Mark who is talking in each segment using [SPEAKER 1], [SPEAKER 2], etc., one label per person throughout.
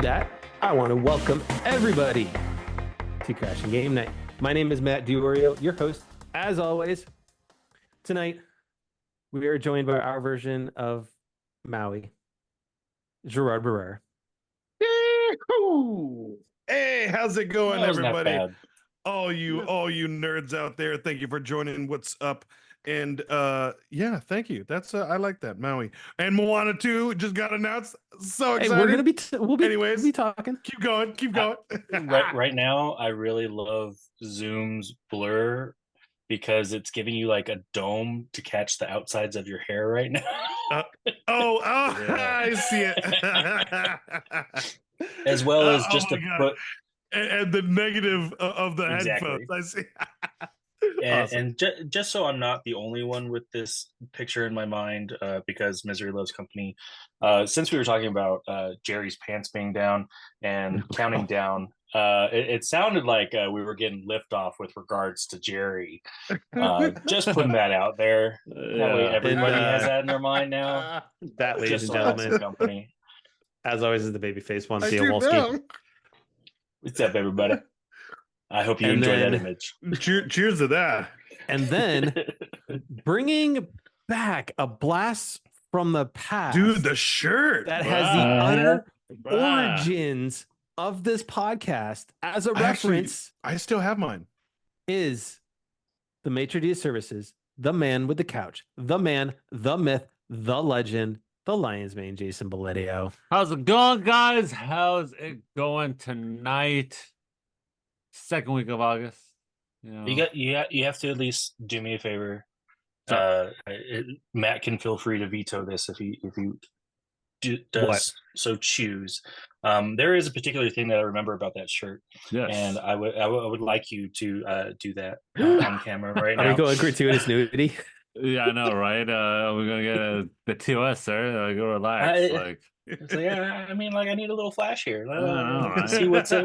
[SPEAKER 1] that, I want to welcome everybody to Crashing Game Night. My name is Matt Diorio, your host, as always. Tonight, we are joined by our version of Maui, Gerard Barrera.
[SPEAKER 2] Hey, how's it going,
[SPEAKER 3] That wasn't that
[SPEAKER 2] everybody?
[SPEAKER 3] bad.
[SPEAKER 2] All you nerds out there, thank you for joining. What's up? And yeah, thank you. That's I like that Maui and Moana 2 just got announced. So
[SPEAKER 1] Hey,
[SPEAKER 2] excited.
[SPEAKER 1] we're gonna be
[SPEAKER 2] Anyways,
[SPEAKER 1] we'll be talking.
[SPEAKER 2] Keep going.
[SPEAKER 3] Right now, I really love Zoom's blur because it's giving you like a dome to catch the outsides of your hair right now.
[SPEAKER 2] Yeah. I see it.
[SPEAKER 3] As well as just to put
[SPEAKER 2] and the negative of the
[SPEAKER 3] exactly.
[SPEAKER 2] headphones. I see.
[SPEAKER 3] And just so I'm not the only one with this picture in my mind, because Misery Loves Company, since we were talking about Jerry's pants being down and counting down, it sounded like we were getting liftoff with regards to Jerry. Just putting that out there. That way everybody has that in their mind now.
[SPEAKER 1] That, ladies and gentlemen,
[SPEAKER 3] company.
[SPEAKER 1] As always, is the babyface one, Theowalski.
[SPEAKER 3] What's up, everybody? I hope you enjoy that image.
[SPEAKER 2] Cheers to that.
[SPEAKER 1] And then bringing back a blast from the past.
[SPEAKER 2] Dude, the shirt
[SPEAKER 1] that has the utter origins of this podcast as a reference.
[SPEAKER 2] I still have mine.
[SPEAKER 1] Is the maitre d' services, the man with the couch, the man, the myth, the legend, the Lion's Mane, Jason Bellitio.
[SPEAKER 4] How's it going, guys? How's it going tonight? Second week of August.
[SPEAKER 3] You have to at least do me a favor. Matt can feel free to veto this if he does so choose. There is a particular thing that I remember about that shirt, and I would like you to do that on camera right now.
[SPEAKER 1] Are we going gratuitous nudity?
[SPEAKER 4] Yeah, I know, right? We're gonna get the TOS, sir. Go relax.
[SPEAKER 3] It's like, I mean, like, I need a little flash here.
[SPEAKER 4] Right?
[SPEAKER 3] See what's so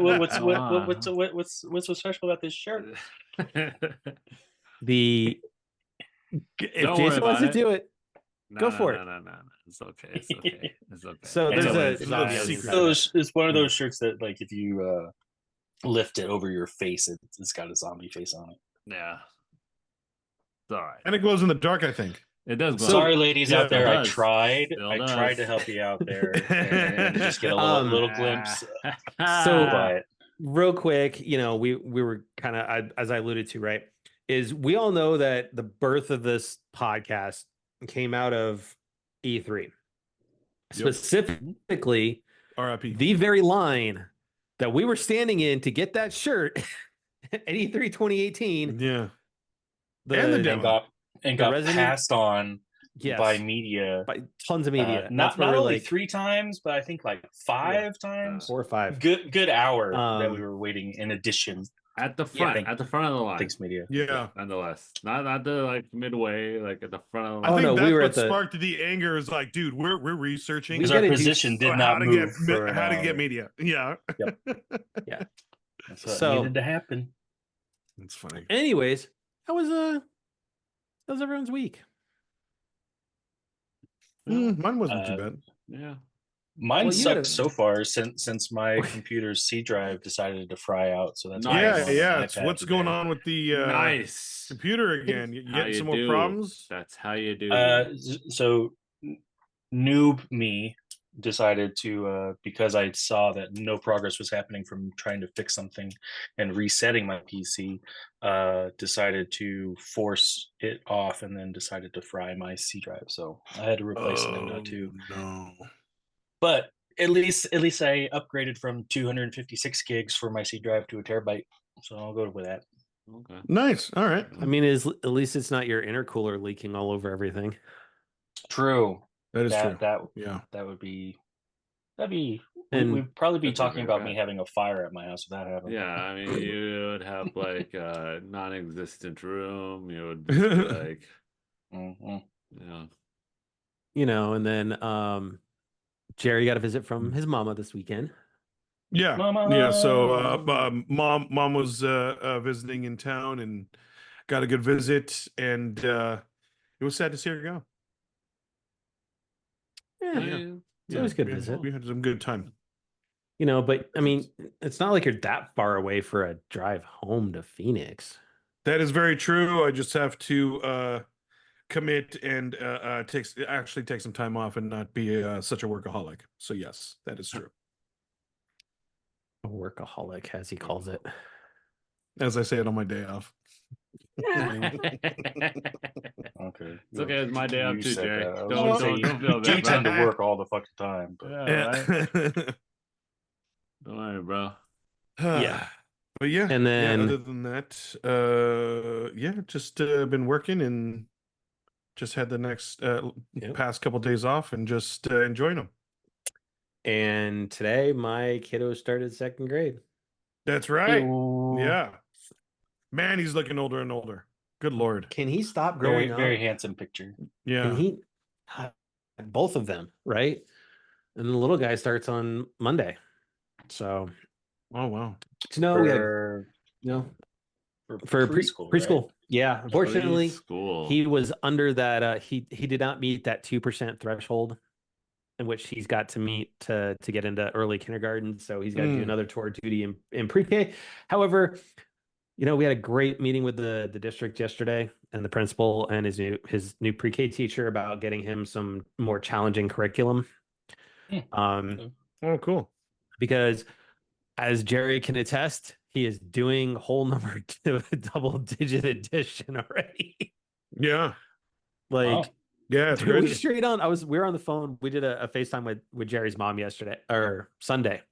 [SPEAKER 3] special about this shirt.
[SPEAKER 1] If Jason wants to do it, go for it.
[SPEAKER 4] No. It's okay. It's okay.
[SPEAKER 1] So there's
[SPEAKER 3] it's one of those shirts that, like, if you lift it over your face, it's got a zombie face on it.
[SPEAKER 4] Yeah. It's all right.
[SPEAKER 2] And it glows in the dark, I think.
[SPEAKER 4] It does.
[SPEAKER 3] Sorry, ladies out there. I tried to help you out there and just get a little glimpse.
[SPEAKER 1] So, real quick, we were kind of, as I alluded to, right, is we all know that the birth of this podcast came out of E3. Specifically,
[SPEAKER 2] RIP.
[SPEAKER 1] The very line that we were standing in to get that shirt at E3 2018.
[SPEAKER 2] Yeah.
[SPEAKER 1] And the
[SPEAKER 3] demo. And got passed on by media,
[SPEAKER 1] by tons of media.
[SPEAKER 3] Not only 3 times, but I think like 5 times,
[SPEAKER 1] 4 or 5.
[SPEAKER 3] Good hour that we were waiting. In addition,
[SPEAKER 4] at the front of the line.
[SPEAKER 3] Thanks, media.
[SPEAKER 2] Yeah,
[SPEAKER 4] nonetheless, not the like midway, like at the front of the
[SPEAKER 2] line. I think
[SPEAKER 1] we were
[SPEAKER 2] what sparked the anger. Is like, dude, we're researching
[SPEAKER 3] because our position did not move
[SPEAKER 2] how to get media. Yeah,
[SPEAKER 3] yep. Yeah, that's what needed to happen.
[SPEAKER 2] That's funny.
[SPEAKER 1] Anyways, that was everyone's week.
[SPEAKER 2] Mine wasn't too bad.
[SPEAKER 4] Yeah,
[SPEAKER 3] mine sucks so far since my computer's C drive decided to fry out. So that's
[SPEAKER 2] It's what's going on with the computer again? You getting some more problems?
[SPEAKER 4] That's how you do.
[SPEAKER 3] So noob me decided to because I saw that no progress was happening from trying to fix something and resetting my PC, decided to force it off and then decided to fry my C drive. So I had to replace it too.
[SPEAKER 2] No.
[SPEAKER 3] But at least I upgraded from 256 gigs for my C drive to a terabyte. So I'll go with that.
[SPEAKER 4] Okay.
[SPEAKER 2] Nice. All right.
[SPEAKER 1] I mean, at least it's not your intercooler leaking all over everything.
[SPEAKER 3] True.
[SPEAKER 2] That is true.
[SPEAKER 3] That would be. And we'd probably be talking about me having a fire at my house if that happened.
[SPEAKER 4] Yeah, I mean, you would have like a non-existent room. You would be like,
[SPEAKER 1] and then Jerry got a visit from his mama this weekend.
[SPEAKER 2] Yeah,
[SPEAKER 3] Mama.
[SPEAKER 2] Yeah. So, mom was visiting in town and got a good visit, and it was sad to see her go.
[SPEAKER 1] Yeah. It was a good visit.
[SPEAKER 2] We had some good time.
[SPEAKER 1] But I mean, it's not like you're that far away for a drive home to Phoenix.
[SPEAKER 2] That is very true. I just have to commit and take some time off and not be such a workaholic. So yes, that is true.
[SPEAKER 1] A workaholic, as he calls it.
[SPEAKER 2] As I say it on my day off.
[SPEAKER 3] Okay.
[SPEAKER 4] It's okay. It's my day off too, Jerry.
[SPEAKER 3] Don't
[SPEAKER 4] feel
[SPEAKER 3] you
[SPEAKER 4] bad.
[SPEAKER 3] tend to
[SPEAKER 4] bro.
[SPEAKER 3] work all the fucking time. But...
[SPEAKER 4] Yeah, right? Don't worry, bro.
[SPEAKER 1] Yeah.
[SPEAKER 2] But yeah,
[SPEAKER 1] And then
[SPEAKER 2] other than that, just been working and just had the next past couple days off and just enjoying them.
[SPEAKER 1] And today my kiddo started second grade.
[SPEAKER 2] That's right.
[SPEAKER 3] Ew.
[SPEAKER 2] Yeah. Man, he's looking older and older. Good Lord.
[SPEAKER 1] Can he stop growing
[SPEAKER 3] Very,
[SPEAKER 1] up?
[SPEAKER 3] very handsome picture.
[SPEAKER 2] Yeah.
[SPEAKER 1] Can he? Both of them, right? And the little guy starts on Monday. So,
[SPEAKER 2] oh wow.
[SPEAKER 1] we had for
[SPEAKER 3] preschool.
[SPEAKER 1] Preschool.
[SPEAKER 3] Right?
[SPEAKER 1] Yeah. Unfortunately,
[SPEAKER 4] Preschool.
[SPEAKER 1] he was under that. He did not meet that 2% threshold, in which he's got to meet to get into early kindergarten. So he's got to do another tour duty in pre-K. However, we had a great meeting with the district yesterday and the principal and his new pre-K teacher about getting him some more challenging curriculum.
[SPEAKER 2] Oh, cool.
[SPEAKER 1] Because as Jerry can attest, he is doing whole number double-digit addition already.
[SPEAKER 2] Yeah.
[SPEAKER 1] Like,
[SPEAKER 2] wow. Yeah, it's
[SPEAKER 1] we
[SPEAKER 2] crazy.
[SPEAKER 1] straight on. We were on the phone. We did a FaceTime with Jerry's mom yesterday or Sunday.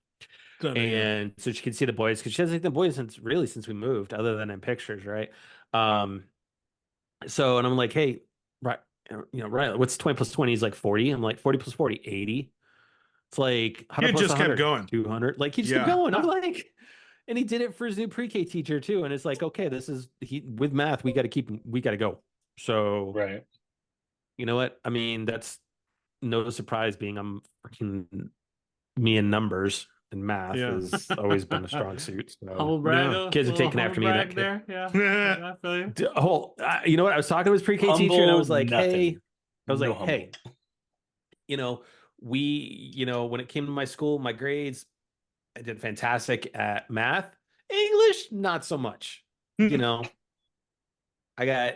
[SPEAKER 1] And so she could see the boys because she hasn't seen the boys since we moved, other than in pictures, right? So, and I'm like, hey, right, right, what's 20 plus 20? He's like 40. I'm like, 40 plus 40, 80. It's like 100 plus
[SPEAKER 2] just
[SPEAKER 1] 100,
[SPEAKER 2] kept going.
[SPEAKER 1] 200. Like he just kept going. I'm like, and he did it for his new pre-K teacher too. And it's like, okay, this is with math. We got to go. So,
[SPEAKER 3] right.
[SPEAKER 1] You know what? I mean, that's no surprise being I'm freaking me in numbers. And math has always been a strong suit. So kids are taking after me. That kid.
[SPEAKER 4] There. Yeah. I feel you.
[SPEAKER 1] You know what? I was talking to his pre-K teacher, and I was like, hey, when it came to my school, my grades, I did fantastic at math. English, not so much. I got,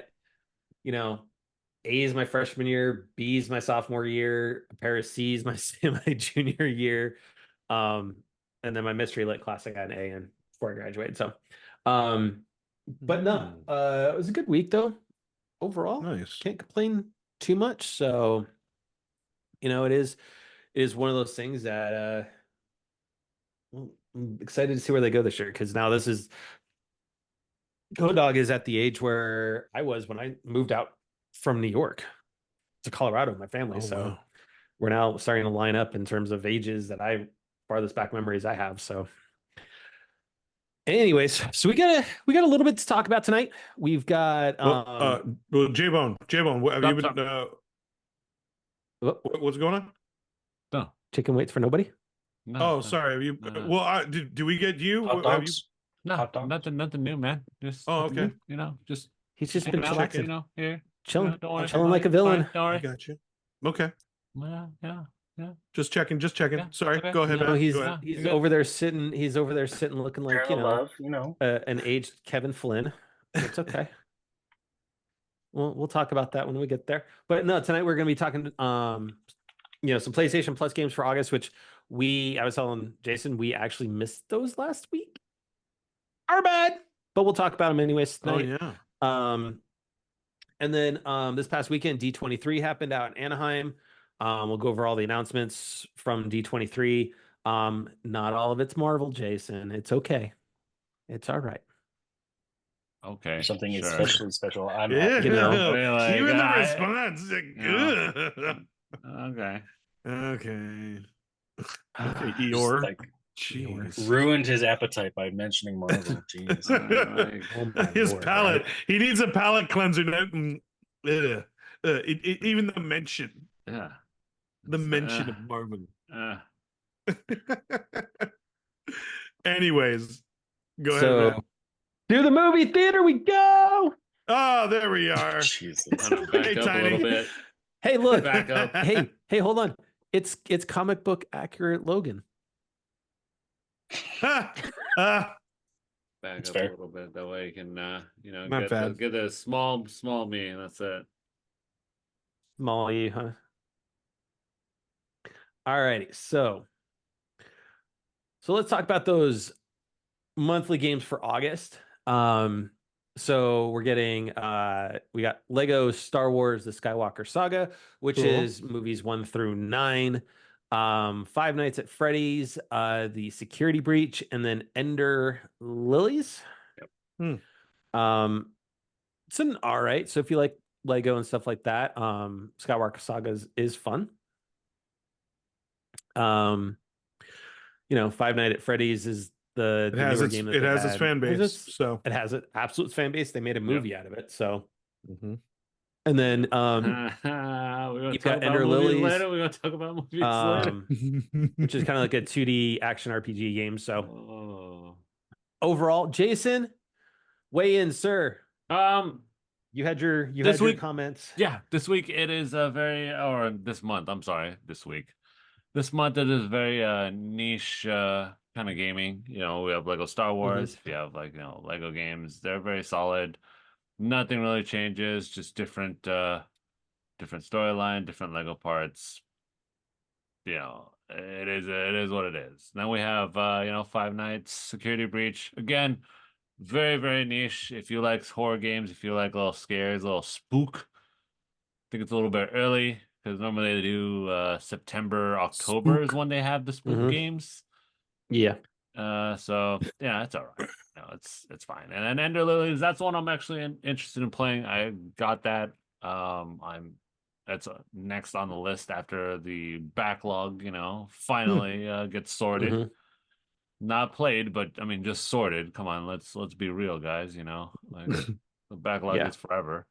[SPEAKER 1] A's my freshman year, B's my sophomore year, a pair of C's my junior year. And then my mystery lit class, I got an A in before I graduated. So, but no, it was a good week though. Overall,
[SPEAKER 2] nice.
[SPEAKER 1] Can't complain too much. So, it is one of those things that I'm excited to see where they go this year because now Go Dog is at the age where I was when I moved out from New York to Colorado with my family. So we're now starting to line up in terms of ages that farthest back memories I have. So anyways, so we got a little bit to talk about tonight. We've got
[SPEAKER 2] J-Bone, have you been what's going on?
[SPEAKER 4] No.
[SPEAKER 1] Chicken waits for nobody?
[SPEAKER 2] No, sorry. Have you well do we get you?
[SPEAKER 3] Hot dogs?
[SPEAKER 4] No, nothing new, man. Just
[SPEAKER 2] okay.
[SPEAKER 4] Just
[SPEAKER 1] he's just been chillaxing.
[SPEAKER 4] Here.
[SPEAKER 1] Chilling like a villain.
[SPEAKER 4] Don't worry.
[SPEAKER 2] I got you. Okay.
[SPEAKER 4] Yeah.
[SPEAKER 2] Just checking.
[SPEAKER 4] Yeah,
[SPEAKER 2] Sorry,
[SPEAKER 4] okay.
[SPEAKER 2] go ahead.
[SPEAKER 1] No, he's
[SPEAKER 2] go ahead.
[SPEAKER 1] he's over there sitting. He's over there sitting, looking like an aged Kevin Flynn. It's okay. We'll talk about that when we get there. But no, tonight we're going to be talking some PlayStation Plus games for August, which I was telling Jason we actually missed those last week. Our bad, but we'll talk about them anyways tonight.
[SPEAKER 2] Oh yeah.
[SPEAKER 1] And then this past weekend, D23 happened out in Anaheim. We'll go over all the announcements from D23. Not all of it's Marvel, Jason. It's okay. It's all right.
[SPEAKER 3] Okay. Something especially special. I'm
[SPEAKER 2] happy.
[SPEAKER 1] You know,
[SPEAKER 2] even the response.
[SPEAKER 3] Okay.
[SPEAKER 2] Okay, Eeyore.
[SPEAKER 3] Like, ruined his appetite by mentioning Marvel. Jeez.
[SPEAKER 2] His palate. Right? He needs a palate cleanser. Even the mention.
[SPEAKER 4] Yeah.
[SPEAKER 2] The mention of Marvel. Anyways, go ahead. Man.
[SPEAKER 1] To the movie theater we go.
[SPEAKER 2] Oh, there we are.
[SPEAKER 3] Jesus.
[SPEAKER 4] Back up a little bit.
[SPEAKER 1] Hey, look.
[SPEAKER 4] Back up.
[SPEAKER 1] Hey, hold on. It's comic book accurate Logan.
[SPEAKER 4] Back
[SPEAKER 3] That's
[SPEAKER 4] up
[SPEAKER 3] fair.
[SPEAKER 4] a little bit. That way you can,
[SPEAKER 2] Not bad.
[SPEAKER 4] get the small me, and that's it.
[SPEAKER 1] Molly, huh? All righty. So let's talk about those monthly games for August. So we're getting we got Lego Star Wars The Skywalker Saga, which
[SPEAKER 2] Cool.
[SPEAKER 1] is movies 1 through 9. Five Nights at Freddy's, The Security Breach, and then Ender Lilies.
[SPEAKER 4] Yep.
[SPEAKER 1] It's an all right. So if you like Lego and stuff like that, Skywalker Saga is fun. Five Nights at Freddy's is the newer game that
[SPEAKER 2] it
[SPEAKER 1] they've
[SPEAKER 2] has its
[SPEAKER 1] had.
[SPEAKER 2] fan base, so
[SPEAKER 1] it has an absolute fan base. They made a movie out of it. So,
[SPEAKER 2] Mhm.
[SPEAKER 1] and then
[SPEAKER 4] We're gonna
[SPEAKER 1] you've
[SPEAKER 4] talk
[SPEAKER 1] got
[SPEAKER 4] about
[SPEAKER 1] Ender
[SPEAKER 4] movies
[SPEAKER 1] Lilies,
[SPEAKER 4] later. We're gonna talk about movies later.
[SPEAKER 1] which is kind of like a 2D action RPG game. So
[SPEAKER 4] Oh.
[SPEAKER 1] overall, Jason, weigh in, sir. You had your comments.
[SPEAKER 4] Yeah, this week it is a very, or this month, I'm sorry, this week. This month it is very niche kind of gaming. We have Lego Star Wars. If you have Lego games, they're very solid. Nothing really changes, just different storyline, different Lego parts. It is what it is. Then we have Five Nights Security Breach. Again, very, very niche. If you like horror games, if you like little scares, a little spook, I think it's a little bit early because normally they do September, October is when they have the spook games.
[SPEAKER 1] Yeah.
[SPEAKER 4] So yeah, it's all right. It's fine. And then Ender Lilies, that's one I'm actually interested in playing. I got that. That's next on the list after the backlog. Finally gets sorted. Not played, but I mean, just sorted. Come on, let's be real, guys. Like the backlog is forever.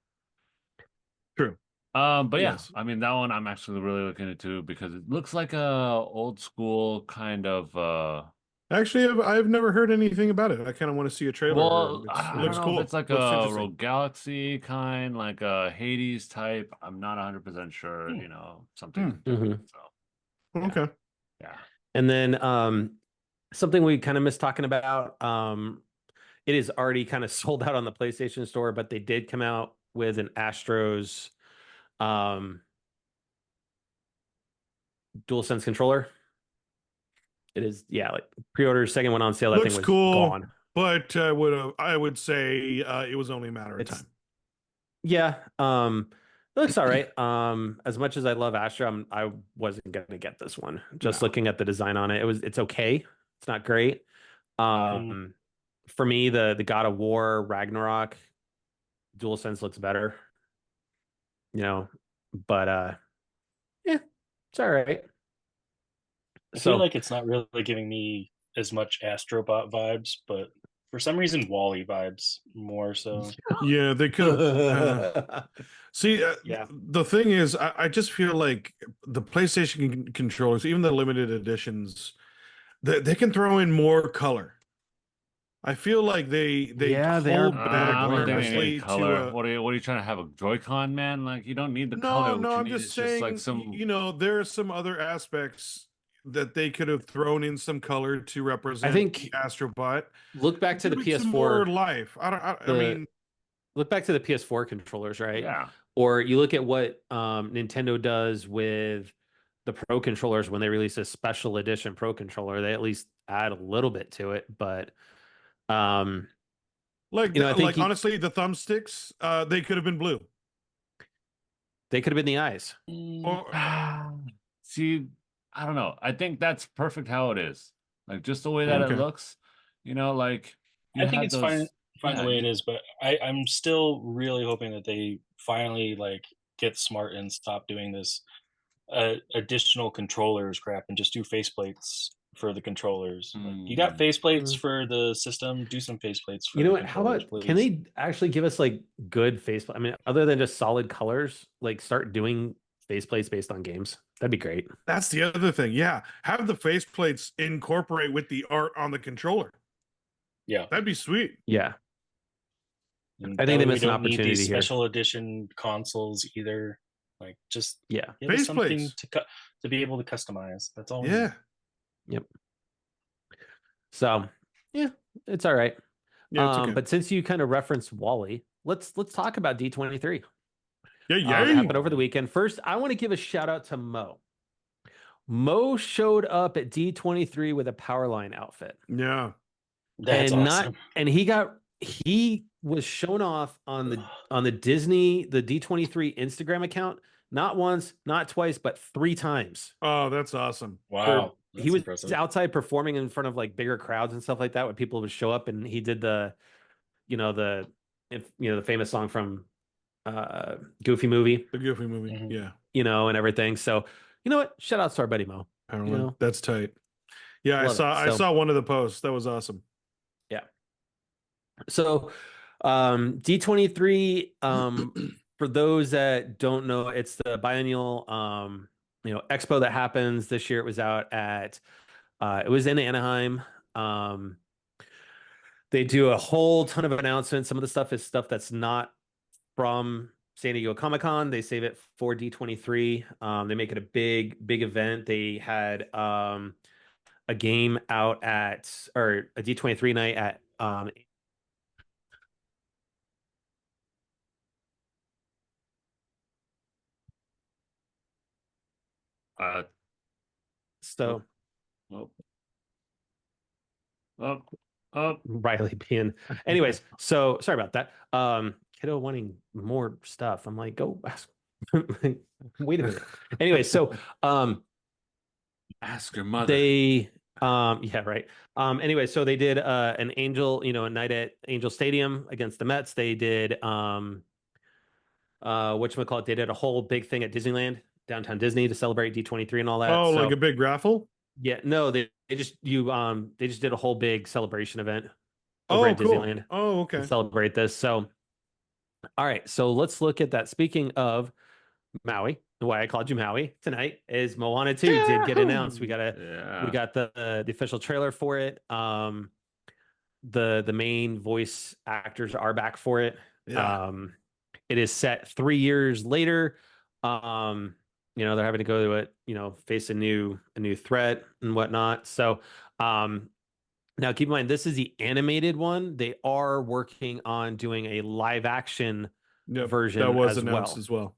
[SPEAKER 2] True.
[SPEAKER 4] But yeah,
[SPEAKER 2] Yes.
[SPEAKER 4] I mean that one I'm actually really looking into because it looks like a old school kind of.
[SPEAKER 2] Actually, I've never heard anything about it. I kind of want to see a trailer.
[SPEAKER 4] Well,
[SPEAKER 2] It
[SPEAKER 4] I don't
[SPEAKER 2] looks
[SPEAKER 4] know
[SPEAKER 2] cool.
[SPEAKER 4] if it's like
[SPEAKER 2] Looks
[SPEAKER 4] a
[SPEAKER 2] interesting.
[SPEAKER 4] Rogue Galaxy kind, like a Hades type. I'm not 100% sure. Something. So
[SPEAKER 2] Okay.
[SPEAKER 4] yeah.
[SPEAKER 1] And then something we kind of missed talking about. It is already kind of sold out on the PlayStation Store, but they did come out with an Astros DualSense controller. It is, yeah, like pre-order, second one on sale. That
[SPEAKER 2] Looks
[SPEAKER 1] thing was
[SPEAKER 2] cool,
[SPEAKER 1] gone.
[SPEAKER 2] but I would say it was only a matter of time.
[SPEAKER 1] Yeah, it looks all right. As much as I love Astro, I wasn't gonna get this one. Just looking at the design on it, it's okay. It's not great. For me, the God of War Ragnarok DualSense looks better. But yeah, it's all right.
[SPEAKER 3] I feel like it's not really giving me as much Astrobot vibes, but for some reason, Wally vibes more so.
[SPEAKER 2] Yeah, they could have. See,
[SPEAKER 1] Yeah.
[SPEAKER 2] The thing is, I just feel like the PlayStation controllers, even the limited editions, they can throw in more color. I feel like they
[SPEAKER 1] Yeah, they are
[SPEAKER 2] hold
[SPEAKER 1] a little
[SPEAKER 2] back
[SPEAKER 4] I don't think they
[SPEAKER 2] purposely
[SPEAKER 4] need color.
[SPEAKER 2] to.
[SPEAKER 4] What are you trying to have a Joy-Con, man? Like you don't need the color. What
[SPEAKER 2] No,
[SPEAKER 4] you
[SPEAKER 2] I'm
[SPEAKER 4] need
[SPEAKER 2] just
[SPEAKER 4] is just like
[SPEAKER 2] saying.
[SPEAKER 4] some.
[SPEAKER 2] There are some other aspects that they could have thrown in some color to represent
[SPEAKER 1] I think
[SPEAKER 2] the Astrobot.
[SPEAKER 1] look back to the
[SPEAKER 2] Give it
[SPEAKER 1] PS4.
[SPEAKER 2] some more life. I mean,
[SPEAKER 1] look back to the PS4 controllers, right?
[SPEAKER 4] Yeah.
[SPEAKER 1] Or you look at what Nintendo does with the Pro controllers when they release a special edition Pro controller. They at least add a little bit to it, but I think
[SPEAKER 2] honestly, the thumbsticks, they could have been blue.
[SPEAKER 1] they could have been the eyes.
[SPEAKER 4] See, I don't know. I think that's perfect how it is. Like just the way that it looks. Like
[SPEAKER 3] I think it's fine the way it is, but I'm still really hoping that they finally get smart and stop doing this additional controllers crap and just do faceplates for the controllers. You got faceplates for the system, do some faceplates for the
[SPEAKER 1] how about
[SPEAKER 3] please.
[SPEAKER 1] Can they actually give us good faceplate? I mean, other than just solid colors, start doing faceplates based on games. That'd be great.
[SPEAKER 2] That's the other thing. Yeah, have the faceplates incorporate with the art on the controller.
[SPEAKER 3] Yeah,
[SPEAKER 2] that'd be sweet.
[SPEAKER 1] Yeah,
[SPEAKER 3] and
[SPEAKER 1] I think they missed an opportunity
[SPEAKER 3] these
[SPEAKER 1] here.
[SPEAKER 3] Special edition consoles either. Just
[SPEAKER 1] give
[SPEAKER 3] us something to be able to customize. That's all.
[SPEAKER 1] Yep. So yeah, it's all right.
[SPEAKER 2] Yeah, it's okay.
[SPEAKER 1] But since you kind of referenced Wally, let's talk about D23.
[SPEAKER 2] Yeah.
[SPEAKER 1] It happened over the weekend. First, I want to give a shout out to Mo. Mo showed up at D23 with a Powerline outfit.
[SPEAKER 2] Yeah.
[SPEAKER 3] That's awesome.
[SPEAKER 1] He was shown off on the Disney, the D23 Instagram account, not once, not twice, but 3 times.
[SPEAKER 2] Oh, that's awesome.
[SPEAKER 3] Wow.
[SPEAKER 1] He was
[SPEAKER 3] impressive.
[SPEAKER 1] outside performing in front of like bigger crowds and stuff like that when people would show up, and he did the famous song from Goofy movie.
[SPEAKER 2] The Goofy movie.
[SPEAKER 3] Mhm.
[SPEAKER 2] Yeah.
[SPEAKER 1] And everything. So, you know what? Shout out to our buddy Mo.
[SPEAKER 2] That's tight. Yeah, I saw one of the posts. That was awesome.
[SPEAKER 1] Yeah. So, D23, for those that don't know, it's the biennial, expo that happens this year. It was out at, it was in Anaheim. They do a whole ton of announcements. Some of the stuff is stuff that's not from San Diego Comic-Con. They save it for D23. They make it a big event. They had a game out or a D23 night at so Riley being anyways, so sorry about that. Kiddo wanting more stuff. I'm like, go ask. Wait a minute. Anyway, so
[SPEAKER 4] ask your mother.
[SPEAKER 1] They yeah, right. Anyway, so they did a night at Angel Stadium against the Mets. They did whatchamacallit, they did a whole big thing at Disneyland, downtown Disney, to celebrate D23 and all that.
[SPEAKER 2] Oh, like a big raffle?
[SPEAKER 1] Yeah, no, they just did a whole big celebration event over at Disneyland.
[SPEAKER 2] Oh, okay.
[SPEAKER 1] To celebrate this. So all right, so let's look at that. Speaking of Maui, why I called you Maui tonight is Moana 2 did get announced. We got the official trailer for it. The main voice actors are back for it.
[SPEAKER 2] Yeah.
[SPEAKER 1] It is set 3 years later. They're having to go to it, face a new threat and whatnot. So now keep in mind, this is the animated one. They are working on doing a live action version
[SPEAKER 2] that was announced as well.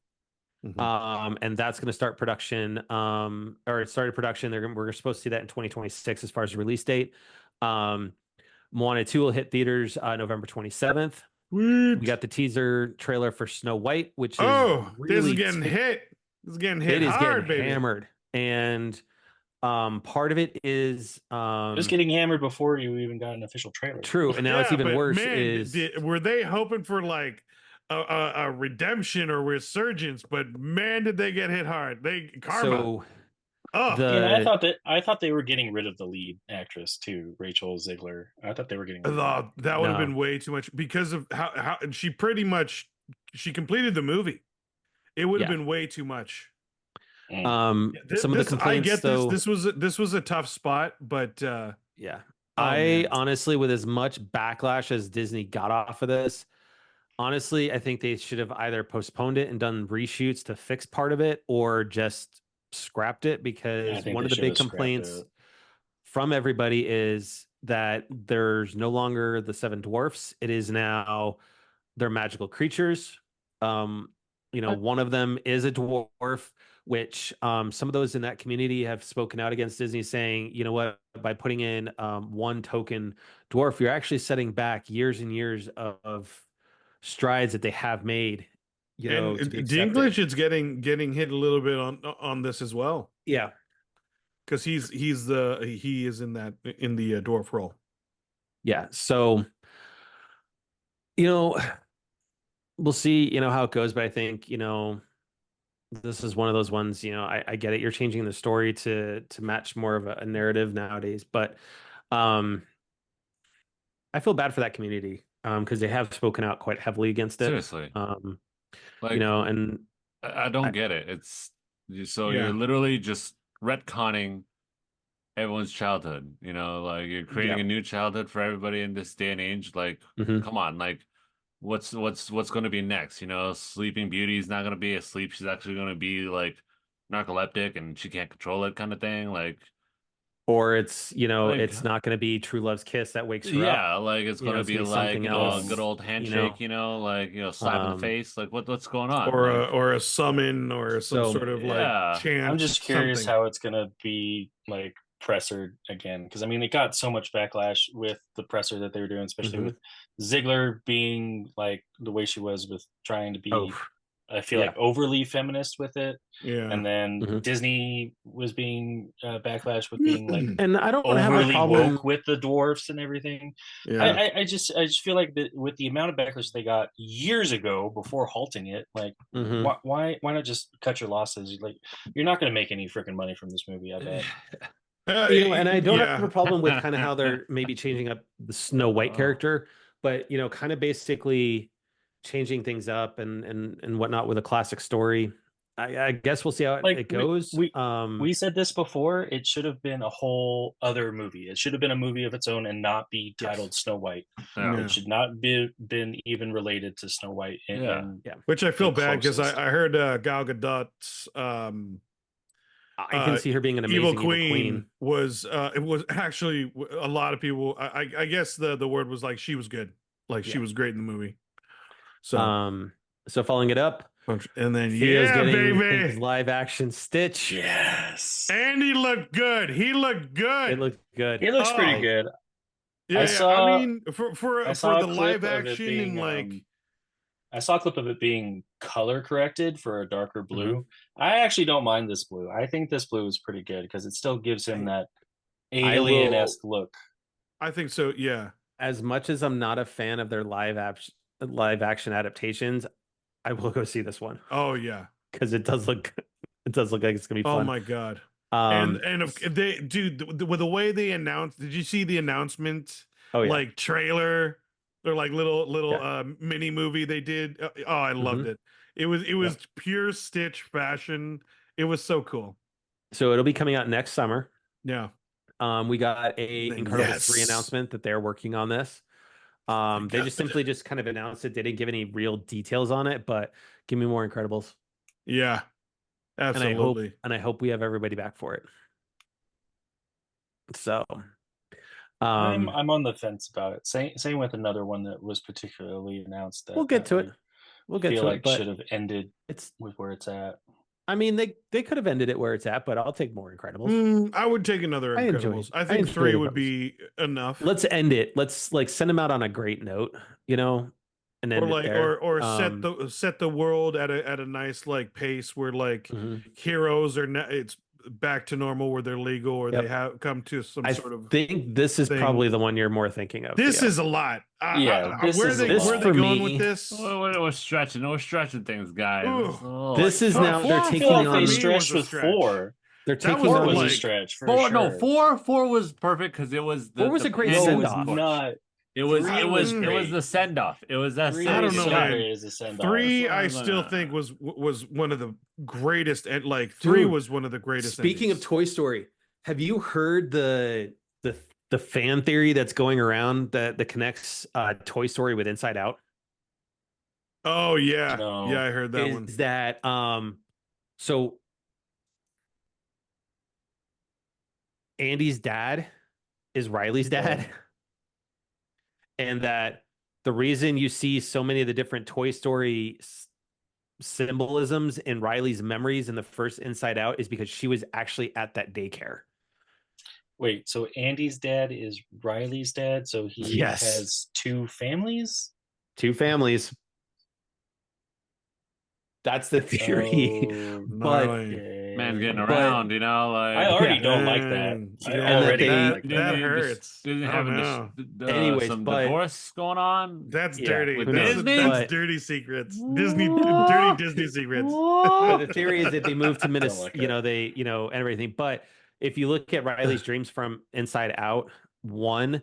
[SPEAKER 1] Mm-hmm. And that's going to start production, or it started production. We're supposed to see that in 2026 as far as the release date. Moana 2 will hit theaters November 27th.
[SPEAKER 2] Sweet.
[SPEAKER 1] We got the teaser trailer for Snow White, which is
[SPEAKER 2] this is getting hit. This is getting hit hard, baby.
[SPEAKER 1] Hammered. And part of it is
[SPEAKER 3] it was getting hammered before you even got an official trailer.
[SPEAKER 1] True, and now it's even worse.
[SPEAKER 2] Were they hoping for like a redemption or resurgence? But man, did they get hit hard. Karma.
[SPEAKER 3] I thought they were getting rid of the lead actress too, Rachel Ziegler. I thought they were getting rid of
[SPEAKER 2] that would have been way too much because of how she pretty much completed the movie. It would have been way too much.
[SPEAKER 1] Some of the complaints,
[SPEAKER 2] I get this was a tough spot, but
[SPEAKER 1] honestly, with as much backlash as Disney got off of this, honestly, I think they should have either postponed it and done reshoots to fix part of it, or just scrapped it, because one of the big complaints from everybody is that there's no longer the 7 dwarfs. It is now they're magical creatures. One of them is a dwarf, which some of those in that community have spoken out against Disney, saying, you know what, by putting in one token dwarf, you're actually setting back years and years of strides that they have made.
[SPEAKER 2] And Dinklage is getting hit a little bit on this as well.
[SPEAKER 1] Yeah,
[SPEAKER 2] because he is in the dwarf role.
[SPEAKER 1] Yeah, so we'll see how it goes, but I think this is one of those ones. I get it, you're changing the story to match more of a narrative nowadays, but I feel bad for that community because they have spoken out quite heavily against it.
[SPEAKER 4] Seriously.
[SPEAKER 1] And
[SPEAKER 4] I don't get it. It's you're literally just retconning everyone's childhood. You're creating a new childhood for everybody in this day and age. Come on, what's going to be next? Sleeping Beauty is not going to be asleep. She's actually going to be narcoleptic and she can't control it, kind of thing.
[SPEAKER 1] or it's
[SPEAKER 4] Like,
[SPEAKER 1] it's not going to be True Love's kiss that wakes her up.
[SPEAKER 4] yeah, like it's gonna
[SPEAKER 1] It's
[SPEAKER 4] be
[SPEAKER 1] gonna
[SPEAKER 4] like
[SPEAKER 1] something
[SPEAKER 4] a
[SPEAKER 1] else.
[SPEAKER 4] good old handshake, like slap in the face. Like what's going on?
[SPEAKER 2] Or a summon or some
[SPEAKER 1] So,
[SPEAKER 2] sort of like
[SPEAKER 4] yeah.
[SPEAKER 2] chant.
[SPEAKER 3] I'm just curious
[SPEAKER 2] something.
[SPEAKER 3] how it's gonna be like presser again, because I mean it got so much backlash with the presser that they were doing, especially
[SPEAKER 1] Mhm.
[SPEAKER 3] with Ziggler being like the way she was with trying to be,
[SPEAKER 1] Oh,
[SPEAKER 3] I feel
[SPEAKER 1] yeah.
[SPEAKER 3] like overly feminist with it.
[SPEAKER 2] Yeah.
[SPEAKER 3] And then
[SPEAKER 1] Mhm.
[SPEAKER 3] Disney was being backlash with being like
[SPEAKER 1] And I don't have a
[SPEAKER 3] overly
[SPEAKER 1] problem
[SPEAKER 3] woke with the dwarfs and everything.
[SPEAKER 2] Yeah.
[SPEAKER 3] I just feel like that with the amount of backlash they got years ago before halting it, like
[SPEAKER 1] Mhm.
[SPEAKER 3] why not just cut your losses? Like you're not going to make any freaking money from this movie, I bet.
[SPEAKER 1] And I don't have a
[SPEAKER 2] yeah.
[SPEAKER 1] problem with kind of how they're maybe changing up the Snow White character, but kind of basically changing things up and whatnot with a classic story. I guess we'll see how
[SPEAKER 3] Like
[SPEAKER 1] it goes.
[SPEAKER 3] we said this before. It should have been a whole other movie. It should have been a movie of its own and not be titled Snow White.
[SPEAKER 4] Yeah.
[SPEAKER 3] It should not been even related to Snow White.
[SPEAKER 4] Yeah.
[SPEAKER 2] Which I feel
[SPEAKER 3] the
[SPEAKER 2] bad because
[SPEAKER 3] closest.
[SPEAKER 2] I heard Gal Gadot's
[SPEAKER 1] I can see her being an amazing
[SPEAKER 2] Evil Queen was it was actually a lot of people. I guess the word was like she was good, like she was great in the movie.
[SPEAKER 1] So following it up,
[SPEAKER 2] and then
[SPEAKER 1] Theo's getting
[SPEAKER 2] baby,
[SPEAKER 1] his live action Stitch.
[SPEAKER 3] Yes,
[SPEAKER 2] and he looked good. He looked good.
[SPEAKER 1] It looked good.
[SPEAKER 3] it looks pretty good.
[SPEAKER 2] Yeah, I mean, for the live action and like.
[SPEAKER 3] I saw a clip of it being color corrected for a darker blue.
[SPEAKER 1] Mm-hmm.
[SPEAKER 3] I actually don't mind this blue. I think this blue is pretty good because it still gives him that alien-esque look.
[SPEAKER 2] I think so, yeah.
[SPEAKER 1] As much as I'm not a fan of their live action adaptations, I will go see this one.
[SPEAKER 2] Oh yeah,
[SPEAKER 1] because it does look like it's gonna be fun.
[SPEAKER 2] Oh my god! And they, dude, with the way they announced, did you see the announcement?
[SPEAKER 1] Oh yeah,
[SPEAKER 2] like trailer or like little mini movie they did. Oh, I loved it. It was pure Stitch fashion. It was so cool.
[SPEAKER 1] So it'll be coming out next summer.
[SPEAKER 2] Yeah.
[SPEAKER 1] We got a Incredibles 3 announcement that they're working on this. They just simply just kind of announced it. They didn't give any real details on it, but give me more Incredibles.
[SPEAKER 2] Yeah, absolutely.
[SPEAKER 1] And I hope we have everybody back for it. So,
[SPEAKER 3] I'm on the fence about it. Same with another one that was particularly announced. That
[SPEAKER 1] we'll get to it. We'll get to it. But
[SPEAKER 3] should have ended. With where it's at.
[SPEAKER 1] I mean, they could have ended it where it's at, but I'll take more Incredibles.
[SPEAKER 2] I would take another Incredibles. I think 3 would be enough.
[SPEAKER 1] Let's end it. Let's like send them out on a great note, and then
[SPEAKER 2] set the world at a nice like pace where like heroes are it's back to normal, where they're legal, or they have come to some sort of.
[SPEAKER 1] I think this is probably the one you're more thinking of.
[SPEAKER 2] This is a lot.
[SPEAKER 3] Where
[SPEAKER 2] are they going with this?
[SPEAKER 4] We're stretching. We're stretching things, guys.
[SPEAKER 1] This is now they're taking on.
[SPEAKER 3] They stretched with 4.
[SPEAKER 1] They're taking on
[SPEAKER 3] was a stretch.
[SPEAKER 4] Four was perfect because it was.
[SPEAKER 1] 4 was a great send off.
[SPEAKER 3] Not.
[SPEAKER 4] It was the send off. It was that.
[SPEAKER 2] I don't know, man.
[SPEAKER 3] Is a send off.
[SPEAKER 2] 3, I still think was one of the greatest. And like 3 was one of the greatest.
[SPEAKER 1] Speaking of Toy Story, have you heard the fan theory that's going around that connects Toy Story with Inside Out?
[SPEAKER 2] Oh yeah, yeah, I heard that one.
[SPEAKER 1] Is that so? Andy's dad is Riley's dad. And that the reason you see so many of the different Toy Story symbolisms in Riley's memories in the first Inside Out is because she was actually at that daycare.
[SPEAKER 3] Wait, so Andy's dad is Riley's dad? So he has 2 families?
[SPEAKER 1] 2 families. That's the theory. But
[SPEAKER 4] man's getting around, like
[SPEAKER 3] I already don't like that.
[SPEAKER 2] That hurts.
[SPEAKER 4] Didn't have
[SPEAKER 1] anyways,
[SPEAKER 4] some divorce going on.
[SPEAKER 2] That's dirty.
[SPEAKER 4] Disney?
[SPEAKER 2] That's dirty secrets. Dirty Disney secrets.
[SPEAKER 1] But the theory is that they moved to Minnesota, they everything. But if you look at Riley's dreams from Inside Out 1,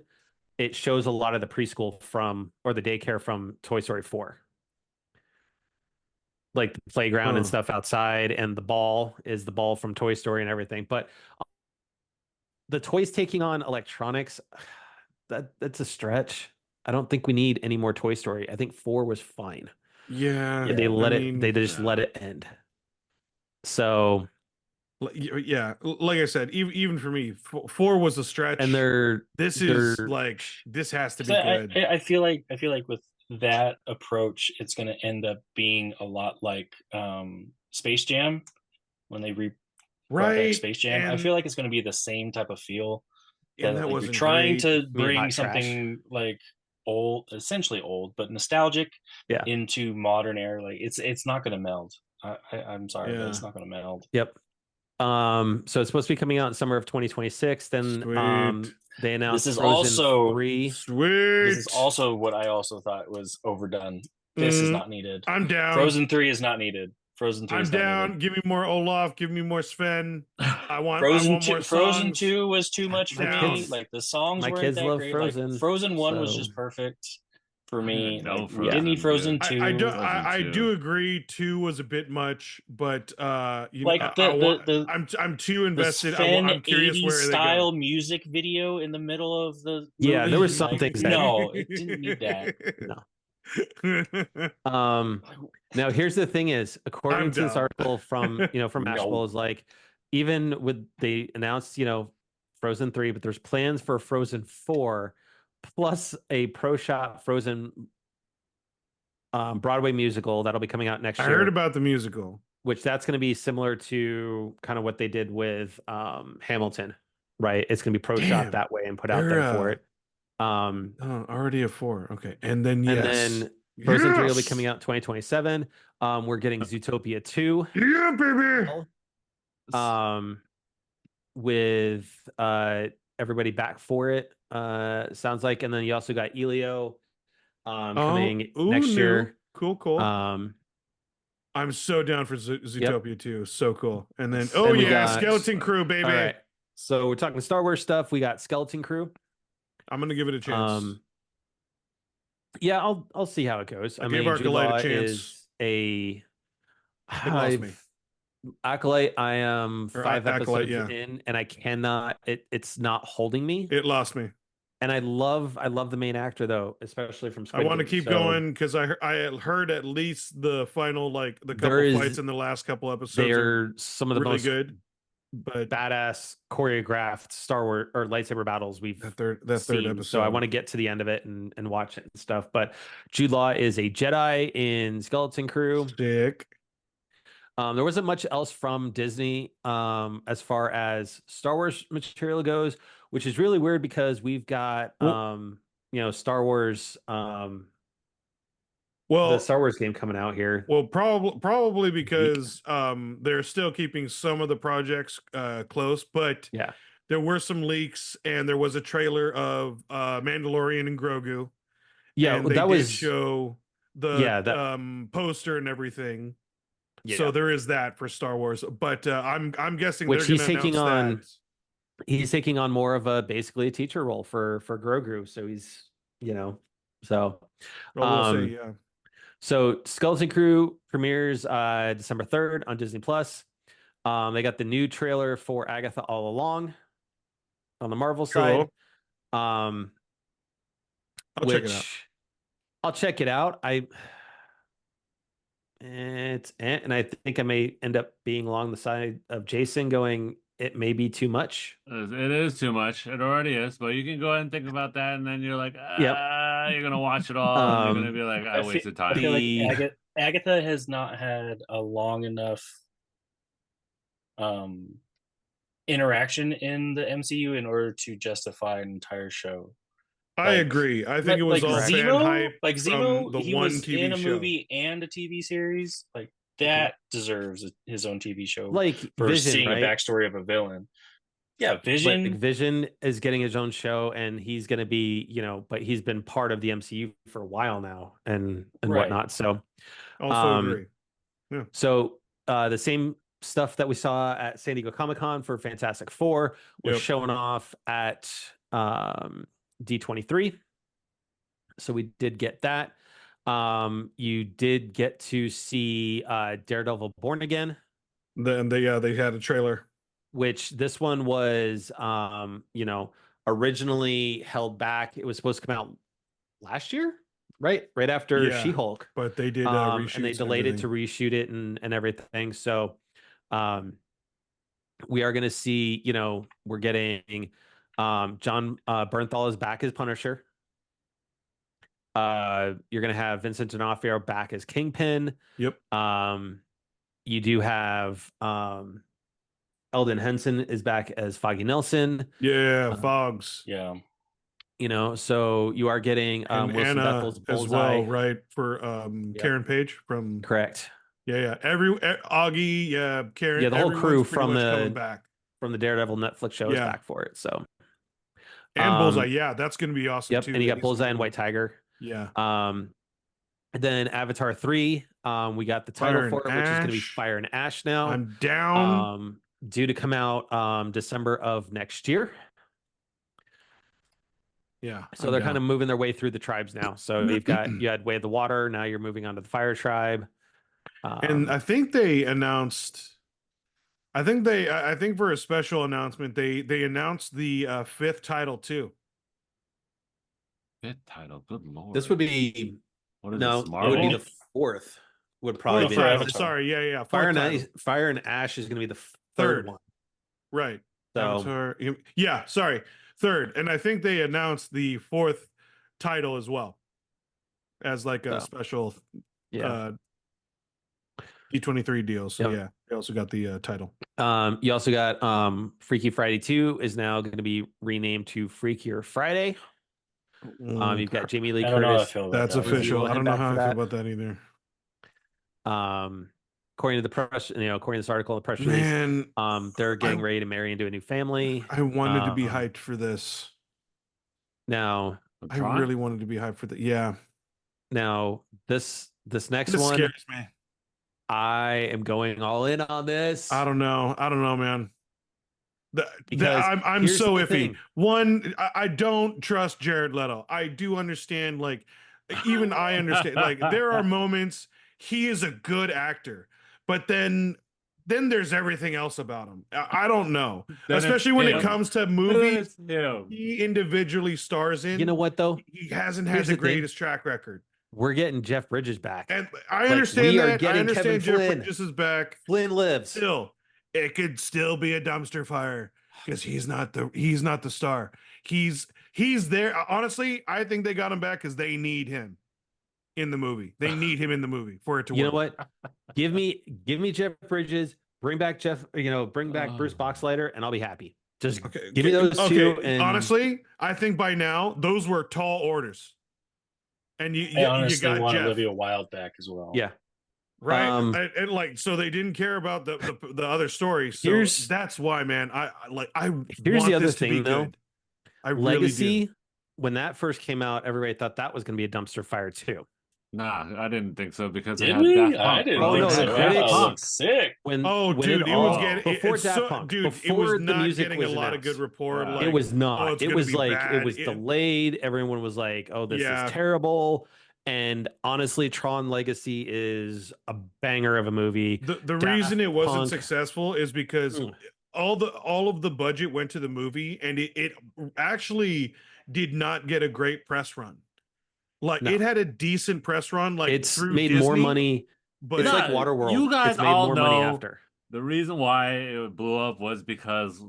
[SPEAKER 1] it shows a lot of the preschool or the daycare from Toy Story 4. Like the playground and stuff outside, and the ball is the ball from Toy Story and everything. But the toys taking on electronics, that's a stretch. I don't think we need any more Toy Story. I think 4 was fine.
[SPEAKER 2] Yeah,
[SPEAKER 1] they just let it end. So
[SPEAKER 2] Yeah, like I said, even for me, 4 was a stretch.
[SPEAKER 1] And
[SPEAKER 2] this is like, this has to be good.
[SPEAKER 3] I feel like with that approach, it's going to end up being a lot like Space Jam when they brought back Space Jam. I feel like it's going to be the same type of feel.
[SPEAKER 2] And
[SPEAKER 3] That
[SPEAKER 2] that
[SPEAKER 3] like,
[SPEAKER 2] wasn't
[SPEAKER 3] you're trying
[SPEAKER 2] great.
[SPEAKER 3] to
[SPEAKER 1] Being
[SPEAKER 3] bring
[SPEAKER 1] hot
[SPEAKER 3] something like essentially old, but nostalgic into modern era. Like it's not going to meld. I'm sorry, but it's not going to meld.
[SPEAKER 1] Yep. So it's supposed to be coming out in summer of 2026. Then they announced
[SPEAKER 3] this is
[SPEAKER 1] Frozen
[SPEAKER 3] also
[SPEAKER 1] 3.
[SPEAKER 2] Sweet.
[SPEAKER 3] This is also what I also thought was overdone. This is not needed.
[SPEAKER 2] I'm down.
[SPEAKER 3] Frozen 3 is not needed. Frozen 3 is not
[SPEAKER 2] down.
[SPEAKER 3] needed.
[SPEAKER 2] Give me more Olaf. Give me more Sven. I want
[SPEAKER 3] Frozen 2,
[SPEAKER 2] more songs.
[SPEAKER 3] Frozen 2 was too much for me.
[SPEAKER 1] Kids,
[SPEAKER 3] Like the songs
[SPEAKER 1] my
[SPEAKER 3] weren't
[SPEAKER 1] kids
[SPEAKER 3] that
[SPEAKER 1] love
[SPEAKER 3] great.
[SPEAKER 1] Frozen.
[SPEAKER 3] Like Frozen 1
[SPEAKER 1] so...
[SPEAKER 3] was just perfect for me.
[SPEAKER 4] No,
[SPEAKER 3] like, we didn't need Frozen 2.
[SPEAKER 2] I do agree 2 was a bit much, but you
[SPEAKER 3] like
[SPEAKER 2] know, I'm too invested. I'm curious where they
[SPEAKER 3] style
[SPEAKER 2] go.
[SPEAKER 3] music video in the middle of the
[SPEAKER 1] movie. There was some things that
[SPEAKER 3] no, it didn't need that.
[SPEAKER 1] No. Now here's the thing is, according to this article from from Mashable, is like, even with they announced Frozen 3, but there's plans for Frozen 4 plus a pro shot Frozen Broadway musical that'll be coming out next year.
[SPEAKER 2] I heard about the musical,
[SPEAKER 1] which that's going to be similar to kind of what they did with Hamilton, right? It's going to be pro shot that way and put out there for it.
[SPEAKER 2] Already a 4. Okay. And then
[SPEAKER 1] Frozen 3 will be coming out 2027. We're getting Zootopia 2.
[SPEAKER 2] Yeah, baby.
[SPEAKER 1] With everybody back for it. Sounds like, and then you also got Elio coming next year.
[SPEAKER 2] Cool. I'm so down for Zootopia 2. So cool. And then Skeleton Crew, baby.
[SPEAKER 1] All right. So we're talking Star Wars stuff. We got Skeleton Crew.
[SPEAKER 2] I'm gonna give it a chance.
[SPEAKER 1] Yeah, I'll see how it goes. I mean,
[SPEAKER 2] Jude Law a chance.
[SPEAKER 1] Is a
[SPEAKER 2] Acolyte.
[SPEAKER 1] I am 5 episodes in, and I cannot. It's not holding me.
[SPEAKER 2] It lost me.
[SPEAKER 1] And I love the main actor though, especially from Squid
[SPEAKER 2] I want to
[SPEAKER 1] Game,
[SPEAKER 2] keep going because I heard at least the final the couple fights in the last couple episodes.
[SPEAKER 1] They're some of the
[SPEAKER 2] really
[SPEAKER 1] most
[SPEAKER 2] good, but
[SPEAKER 1] badass choreographed Star Wars or lightsaber battles we've
[SPEAKER 2] third episode.
[SPEAKER 1] So I want to get to the end of it and watch it and stuff. But Jude Law is a Jedi in Skeleton Crew.
[SPEAKER 2] Sick.
[SPEAKER 1] There wasn't much else from Disney as far as Star Wars material goes, which is really weird because we've got Star Wars the Star Wars game coming out here.
[SPEAKER 2] Well, probably because they're still keeping some of the projects close, but there were some leaks and there was a trailer of Mandalorian and Grogu.
[SPEAKER 1] Yeah,
[SPEAKER 2] and that did show the poster and everything. Yeah. So there is that for Star Wars, but I'm guessing
[SPEAKER 1] which he's taking on.
[SPEAKER 2] That.
[SPEAKER 1] He's taking on more of basically a teacher role for Grogu. So he's so.
[SPEAKER 2] We'll say, yeah.
[SPEAKER 1] So Skeleton Crew premieres December 3rd on Disney Plus. They got the new trailer for Agatha All Along on the Marvel side.
[SPEAKER 2] I'll check it out.
[SPEAKER 1] I'll check it out. And I think I may end up being along the side of Jason going, it may be too much.
[SPEAKER 4] It is too much. It already is, but you can go ahead and think about that, and then you're like, you're gonna watch it all, and you're gonna be like, I wasted time.
[SPEAKER 3] I feel like Agatha has not had a long enough interaction in the MCU in order to justify an entire show.
[SPEAKER 2] I agree. I think it was all
[SPEAKER 3] Zemo,
[SPEAKER 2] fan hype.
[SPEAKER 3] Like Zemo,
[SPEAKER 2] the
[SPEAKER 3] he
[SPEAKER 2] one
[SPEAKER 3] was
[SPEAKER 2] TV
[SPEAKER 3] in a
[SPEAKER 2] show.
[SPEAKER 3] movie and a TV series. Like that deserves his own TV show.
[SPEAKER 1] Like
[SPEAKER 3] for
[SPEAKER 1] Vision,
[SPEAKER 3] seeing
[SPEAKER 1] right?
[SPEAKER 3] a backstory of a villain. Yeah, Vision.
[SPEAKER 1] Like Vision is getting his own show, and he's going to be, but he's been part of the MCU for a while now, and whatnot. So,
[SPEAKER 2] also agree.
[SPEAKER 1] Yeah. So the same stuff that we saw at San Diego Comic-Con for Fantastic Four was showing off at D23. So we did get that. You did get to see Daredevil Born Again.
[SPEAKER 2] Then they had a trailer.
[SPEAKER 1] Which this one was, originally held back. It was supposed to come out last year, right after She-Hulk.
[SPEAKER 2] But they did reshoot,
[SPEAKER 1] and they delayed it to reshoot it and everything. So, we are going to see, we're getting John Bernthal is back as Punisher. You're going to have Vincent D'Onofrio back as Kingpin.
[SPEAKER 2] Yep.
[SPEAKER 1] You do have Eldon Henson is back as Foggy Nelson.
[SPEAKER 2] Yeah, Fogs.
[SPEAKER 3] Yeah.
[SPEAKER 1] So you are getting
[SPEAKER 2] And
[SPEAKER 1] Wilson
[SPEAKER 2] Anna
[SPEAKER 1] Bethel's
[SPEAKER 2] as
[SPEAKER 1] Bullseye.
[SPEAKER 2] well, right? For Karen Page from
[SPEAKER 1] Correct.
[SPEAKER 2] Yeah. Augie, yeah, Karen.
[SPEAKER 1] Yeah, the whole crew
[SPEAKER 2] from coming back
[SPEAKER 1] from the Daredevil Netflix show is back for it. So
[SPEAKER 2] and Bullseye, yeah, that's going to be awesome too.
[SPEAKER 1] And you got Bullseye and White Tiger.
[SPEAKER 2] Yeah.
[SPEAKER 1] And then Avatar 3, we got the title for it, which is going to be Fire and Ash now.
[SPEAKER 2] I'm down.
[SPEAKER 1] Due to come out December of next year.
[SPEAKER 2] Yeah.
[SPEAKER 1] So they're kind of moving their way through the tribes now. So you had Way of the Water, now you're moving on to the Fire Tribe.
[SPEAKER 2] And I think they announced I think for a special announcement they announced the 5th title too.
[SPEAKER 4] 5th title, good lord.
[SPEAKER 1] This would be
[SPEAKER 4] what is
[SPEAKER 1] no,
[SPEAKER 4] this,
[SPEAKER 1] it would be the 4th. Would probably be
[SPEAKER 2] sorry, yeah.
[SPEAKER 1] Fire and Ash is going to be the third one.
[SPEAKER 2] Right.
[SPEAKER 1] So
[SPEAKER 2] Avatar, yeah, sorry. 3rd. And I think they announced the 4th title as well. As like a special D23 deal. So yeah, they also got the title.
[SPEAKER 1] You also got Freaky Friday 2 is now going to be renamed to Freakier Friday. You've got Jamie Lee Curtis.
[SPEAKER 2] That's official. I don't know how I feel about that either.
[SPEAKER 1] According to the press, according to this article, the press release, they're getting ready to marry into a new family.
[SPEAKER 2] I wanted to be hyped for this.
[SPEAKER 1] Now,
[SPEAKER 2] I really wanted to be hyped for that. Yeah.
[SPEAKER 1] Now, this next one
[SPEAKER 2] scares me.
[SPEAKER 1] I am going all in on this.
[SPEAKER 2] I don't know, man. I'm so iffy.
[SPEAKER 1] Thing.
[SPEAKER 2] One, I don't trust Jared Leto. I do understand, like, even I understand, like, there are moments he is a good actor, but then there's everything else about him. I don't know, especially when it comes to movies he individually stars in.
[SPEAKER 1] You know what though?
[SPEAKER 2] He hasn't had the greatest track record.
[SPEAKER 1] We're getting Jeff Bridges back,
[SPEAKER 2] and I understand that. I understand Jeff Bridges is back.
[SPEAKER 1] Flynn lives.
[SPEAKER 2] Still, it could still be a dumpster fire because he's not the star. He's there. Honestly, I think they got him back because they need him in the movie. They need him in the movie for it to work.
[SPEAKER 1] You know what? Give me Jeff Bridges. Bring back Bruce Boxleiter, and I'll be happy. Just give me those two. And
[SPEAKER 2] honestly, I think by now those were tall orders. And you got Jeff.
[SPEAKER 3] Olivia Wilde back as well.
[SPEAKER 1] Yeah.
[SPEAKER 2] Right. And like, so they didn't care about the other story. So that's why, man, I
[SPEAKER 1] here's
[SPEAKER 2] want
[SPEAKER 1] the other
[SPEAKER 2] this
[SPEAKER 1] thing
[SPEAKER 2] to be
[SPEAKER 1] though.
[SPEAKER 2] good. I
[SPEAKER 1] Legacy,
[SPEAKER 2] really do.
[SPEAKER 1] When that first came out, everybody thought that was going to be a dumpster fire too.
[SPEAKER 4] Nah, I didn't think so because
[SPEAKER 3] Did we?
[SPEAKER 4] I
[SPEAKER 3] didn't think so.
[SPEAKER 1] Critics
[SPEAKER 3] looked sick.
[SPEAKER 1] When
[SPEAKER 2] it was getting
[SPEAKER 1] before Daft Punk,
[SPEAKER 2] dude,
[SPEAKER 1] before
[SPEAKER 2] it was
[SPEAKER 1] the
[SPEAKER 2] not
[SPEAKER 1] music
[SPEAKER 2] getting
[SPEAKER 1] was
[SPEAKER 2] a lot
[SPEAKER 1] announced.
[SPEAKER 2] of good rapport. Like,
[SPEAKER 1] it was not. It was like
[SPEAKER 2] bad.
[SPEAKER 1] It was delayed. Everyone was like, "Oh, this is terrible." And honestly, Tron Legacy is a banger of a movie.
[SPEAKER 2] The reason it wasn't successful is because all of the budget went to the movie, and it actually did not get a great press run. Like it had a decent press run. Like
[SPEAKER 1] it's
[SPEAKER 2] through
[SPEAKER 1] made
[SPEAKER 2] Disney,
[SPEAKER 1] more money.
[SPEAKER 2] but
[SPEAKER 1] it's like Waterworld.
[SPEAKER 4] You guys
[SPEAKER 1] it's made
[SPEAKER 4] all
[SPEAKER 1] more
[SPEAKER 4] know
[SPEAKER 1] money after.
[SPEAKER 4] The reason why it blew up was because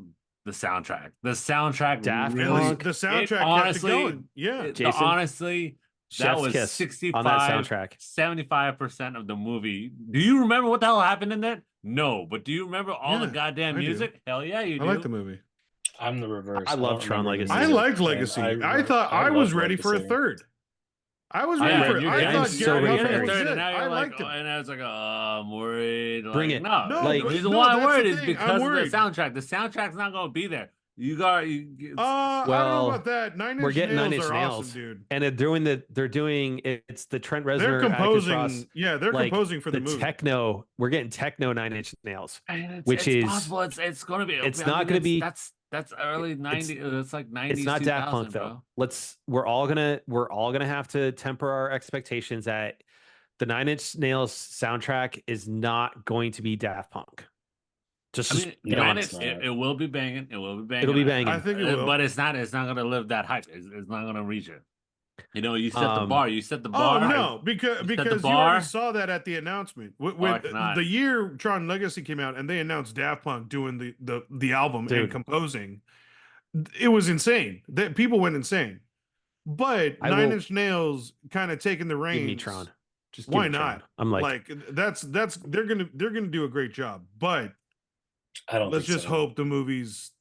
[SPEAKER 4] the soundtrack. The soundtrack
[SPEAKER 1] Daft
[SPEAKER 4] really.
[SPEAKER 1] Punk.
[SPEAKER 2] The soundtrack
[SPEAKER 4] honestly,
[SPEAKER 2] kept it going. Yeah,
[SPEAKER 1] Jason,
[SPEAKER 4] honestly. That was 65
[SPEAKER 1] on that soundtrack.
[SPEAKER 4] 75% of the movie. Do you remember what the hell happened in that? No, but do you remember all the goddamn music?
[SPEAKER 2] Do.
[SPEAKER 4] Hell yeah, you do.
[SPEAKER 2] I like the movie.
[SPEAKER 3] I'm the reverse.
[SPEAKER 1] I love Tron Legacy.
[SPEAKER 2] I liked Legacy. I thought I was ready for a third. I was ready for it. I thought Gary Huffman was good. I liked him.
[SPEAKER 4] And I was like, I'm worried. Like,
[SPEAKER 1] Bring it.
[SPEAKER 4] No,
[SPEAKER 1] like,
[SPEAKER 4] the reason why I'm worried is because of the soundtrack. The soundtrack's not going to be there. I don't
[SPEAKER 2] know about that.
[SPEAKER 1] We're getting Nine Inch Nails,
[SPEAKER 2] awesome, dude.
[SPEAKER 1] And it's the Trent Reznor.
[SPEAKER 2] They're composing.
[SPEAKER 1] Ross,
[SPEAKER 2] they're composing for the movie.
[SPEAKER 1] Techno. We're getting techno Nine Inch Nails,
[SPEAKER 4] which is possible. It's going to be.
[SPEAKER 1] It's not going to be.
[SPEAKER 4] That's early 90s. It's like 90s.
[SPEAKER 1] It's not Daft Punk though. We're all gonna have to temper our expectations that the Nine Inch Nails soundtrack is not going to be Daft Punk.
[SPEAKER 4] Be honest, it will be banging. It will be banging.
[SPEAKER 1] It'll be banging.
[SPEAKER 2] I think it will,
[SPEAKER 4] but it's not going to live that hype. It's not going to reach it. You set the bar. You set the
[SPEAKER 2] Oh
[SPEAKER 4] bar.
[SPEAKER 2] no, because you already saw that at the announcement. When the year Tron Legacy came out and they announced Daft Punk doing the album and composing, it was insane. That people went insane. But Nine Inch Nails kind of taking the reins.
[SPEAKER 1] Give me Tron. Just
[SPEAKER 2] why
[SPEAKER 1] give me
[SPEAKER 2] not?
[SPEAKER 1] Tron. I'm
[SPEAKER 2] like that's they're gonna do a great job. But let's just hope the movies.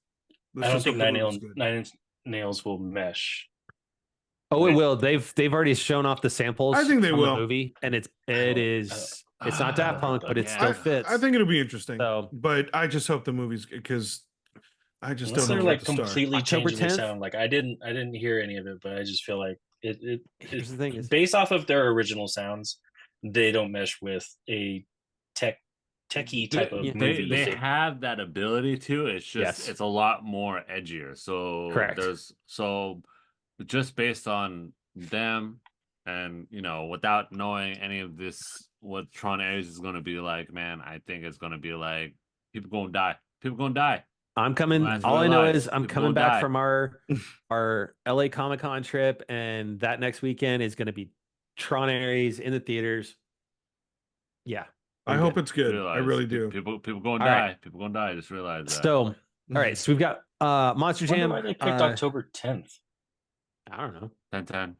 [SPEAKER 3] I don't think Nine Inch Nails will mesh.
[SPEAKER 1] Oh, it will. They've already shown off the samples.
[SPEAKER 2] I think they will.
[SPEAKER 1] The movie, and it's not Daft Punk, but it still fits.
[SPEAKER 2] I think it'll be interesting.
[SPEAKER 1] So,
[SPEAKER 2] but I just hope the movies, because I just
[SPEAKER 3] don't know.
[SPEAKER 2] They're
[SPEAKER 3] like completely changing the
[SPEAKER 1] 10th?
[SPEAKER 3] sound. Like I didn't hear any of it, but I just feel like
[SPEAKER 1] Here's the thing is,
[SPEAKER 3] based off of their original sounds, they don't mesh with a techie type of movie.
[SPEAKER 4] They have that ability to. It's just it's a lot more edgier. So
[SPEAKER 1] correct.
[SPEAKER 4] Just based on them, and without knowing any of this, what Tron Ares is going to be like, man, I think it's going to be like people going to die. People going to die.
[SPEAKER 1] I'm coming. All I know is I'm coming back from our LA Comic-Con trip, and that next weekend is going to be Tron Ares in the theaters. Yeah,
[SPEAKER 2] I hope it's good. I really do.
[SPEAKER 4] People going to die. Right. People going to die. Just realize that.
[SPEAKER 1] So, all right. So we've got Monster Jam.
[SPEAKER 3] Why they picked October 10th?
[SPEAKER 1] I don't know.
[SPEAKER 4] 10.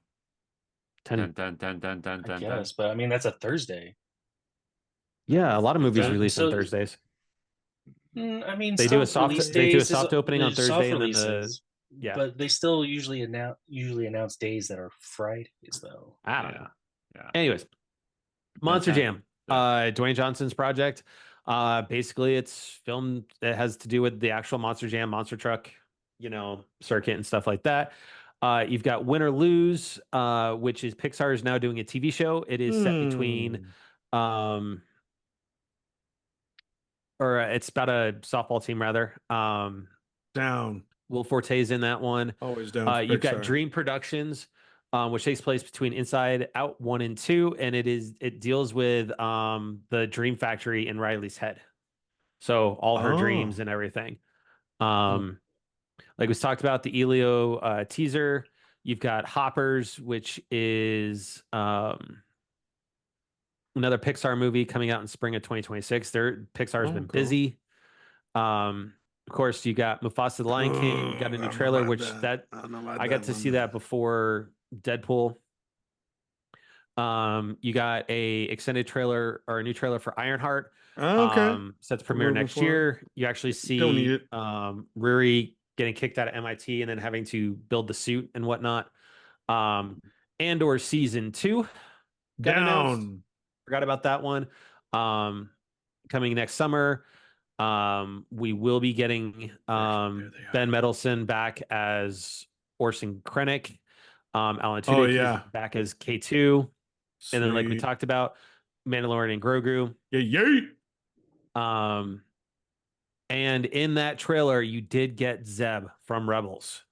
[SPEAKER 3] I guess, but I mean that's a Thursday.
[SPEAKER 1] Yeah, a lot of movies release on Thursdays.
[SPEAKER 3] I mean,
[SPEAKER 1] they do a soft opening on Thursday, and then
[SPEAKER 3] but they still usually announce days that are Fridays, though.
[SPEAKER 1] I don't know. Yeah. Anyways, Monster Jam, Dwayne Johnson's project. Basically, it's filmed. It has to do with the actual Monster Jam monster truck, circuit and stuff like that. You've got Win or Lose, which is Pixar is now doing a TV show. It is set between, it's about a softball team rather.
[SPEAKER 2] Down.
[SPEAKER 1] Will Forte's in that one.
[SPEAKER 2] Always down.
[SPEAKER 1] You've got Dream Productions, which takes place between Inside Out 1 and 2, and it deals with the Dream Factory in Riley's head. So all her dreams and everything. Like we talked about the Elio teaser. You've got Hoppers, which is another Pixar movie coming out in spring of 2026. Pixar's been busy. Of course, you got Mufasa the Lion King. You got a new trailer, I got to see that before Deadpool. You got a extended trailer or a new trailer for Ironheart. Set to premiere next year. You actually see Riri getting kicked out of MIT and then having to build the suit and whatnot. Andor season 2
[SPEAKER 2] down.
[SPEAKER 1] Forgot about that one. Coming next summer. We will be getting Ben Mendelsohn back as Orson Krennic. Alan Tudyk is back as K2. Sweet. And then, like we talked about, Mandalorian and Grogu. And in that trailer, you did get Zeb from Rebels.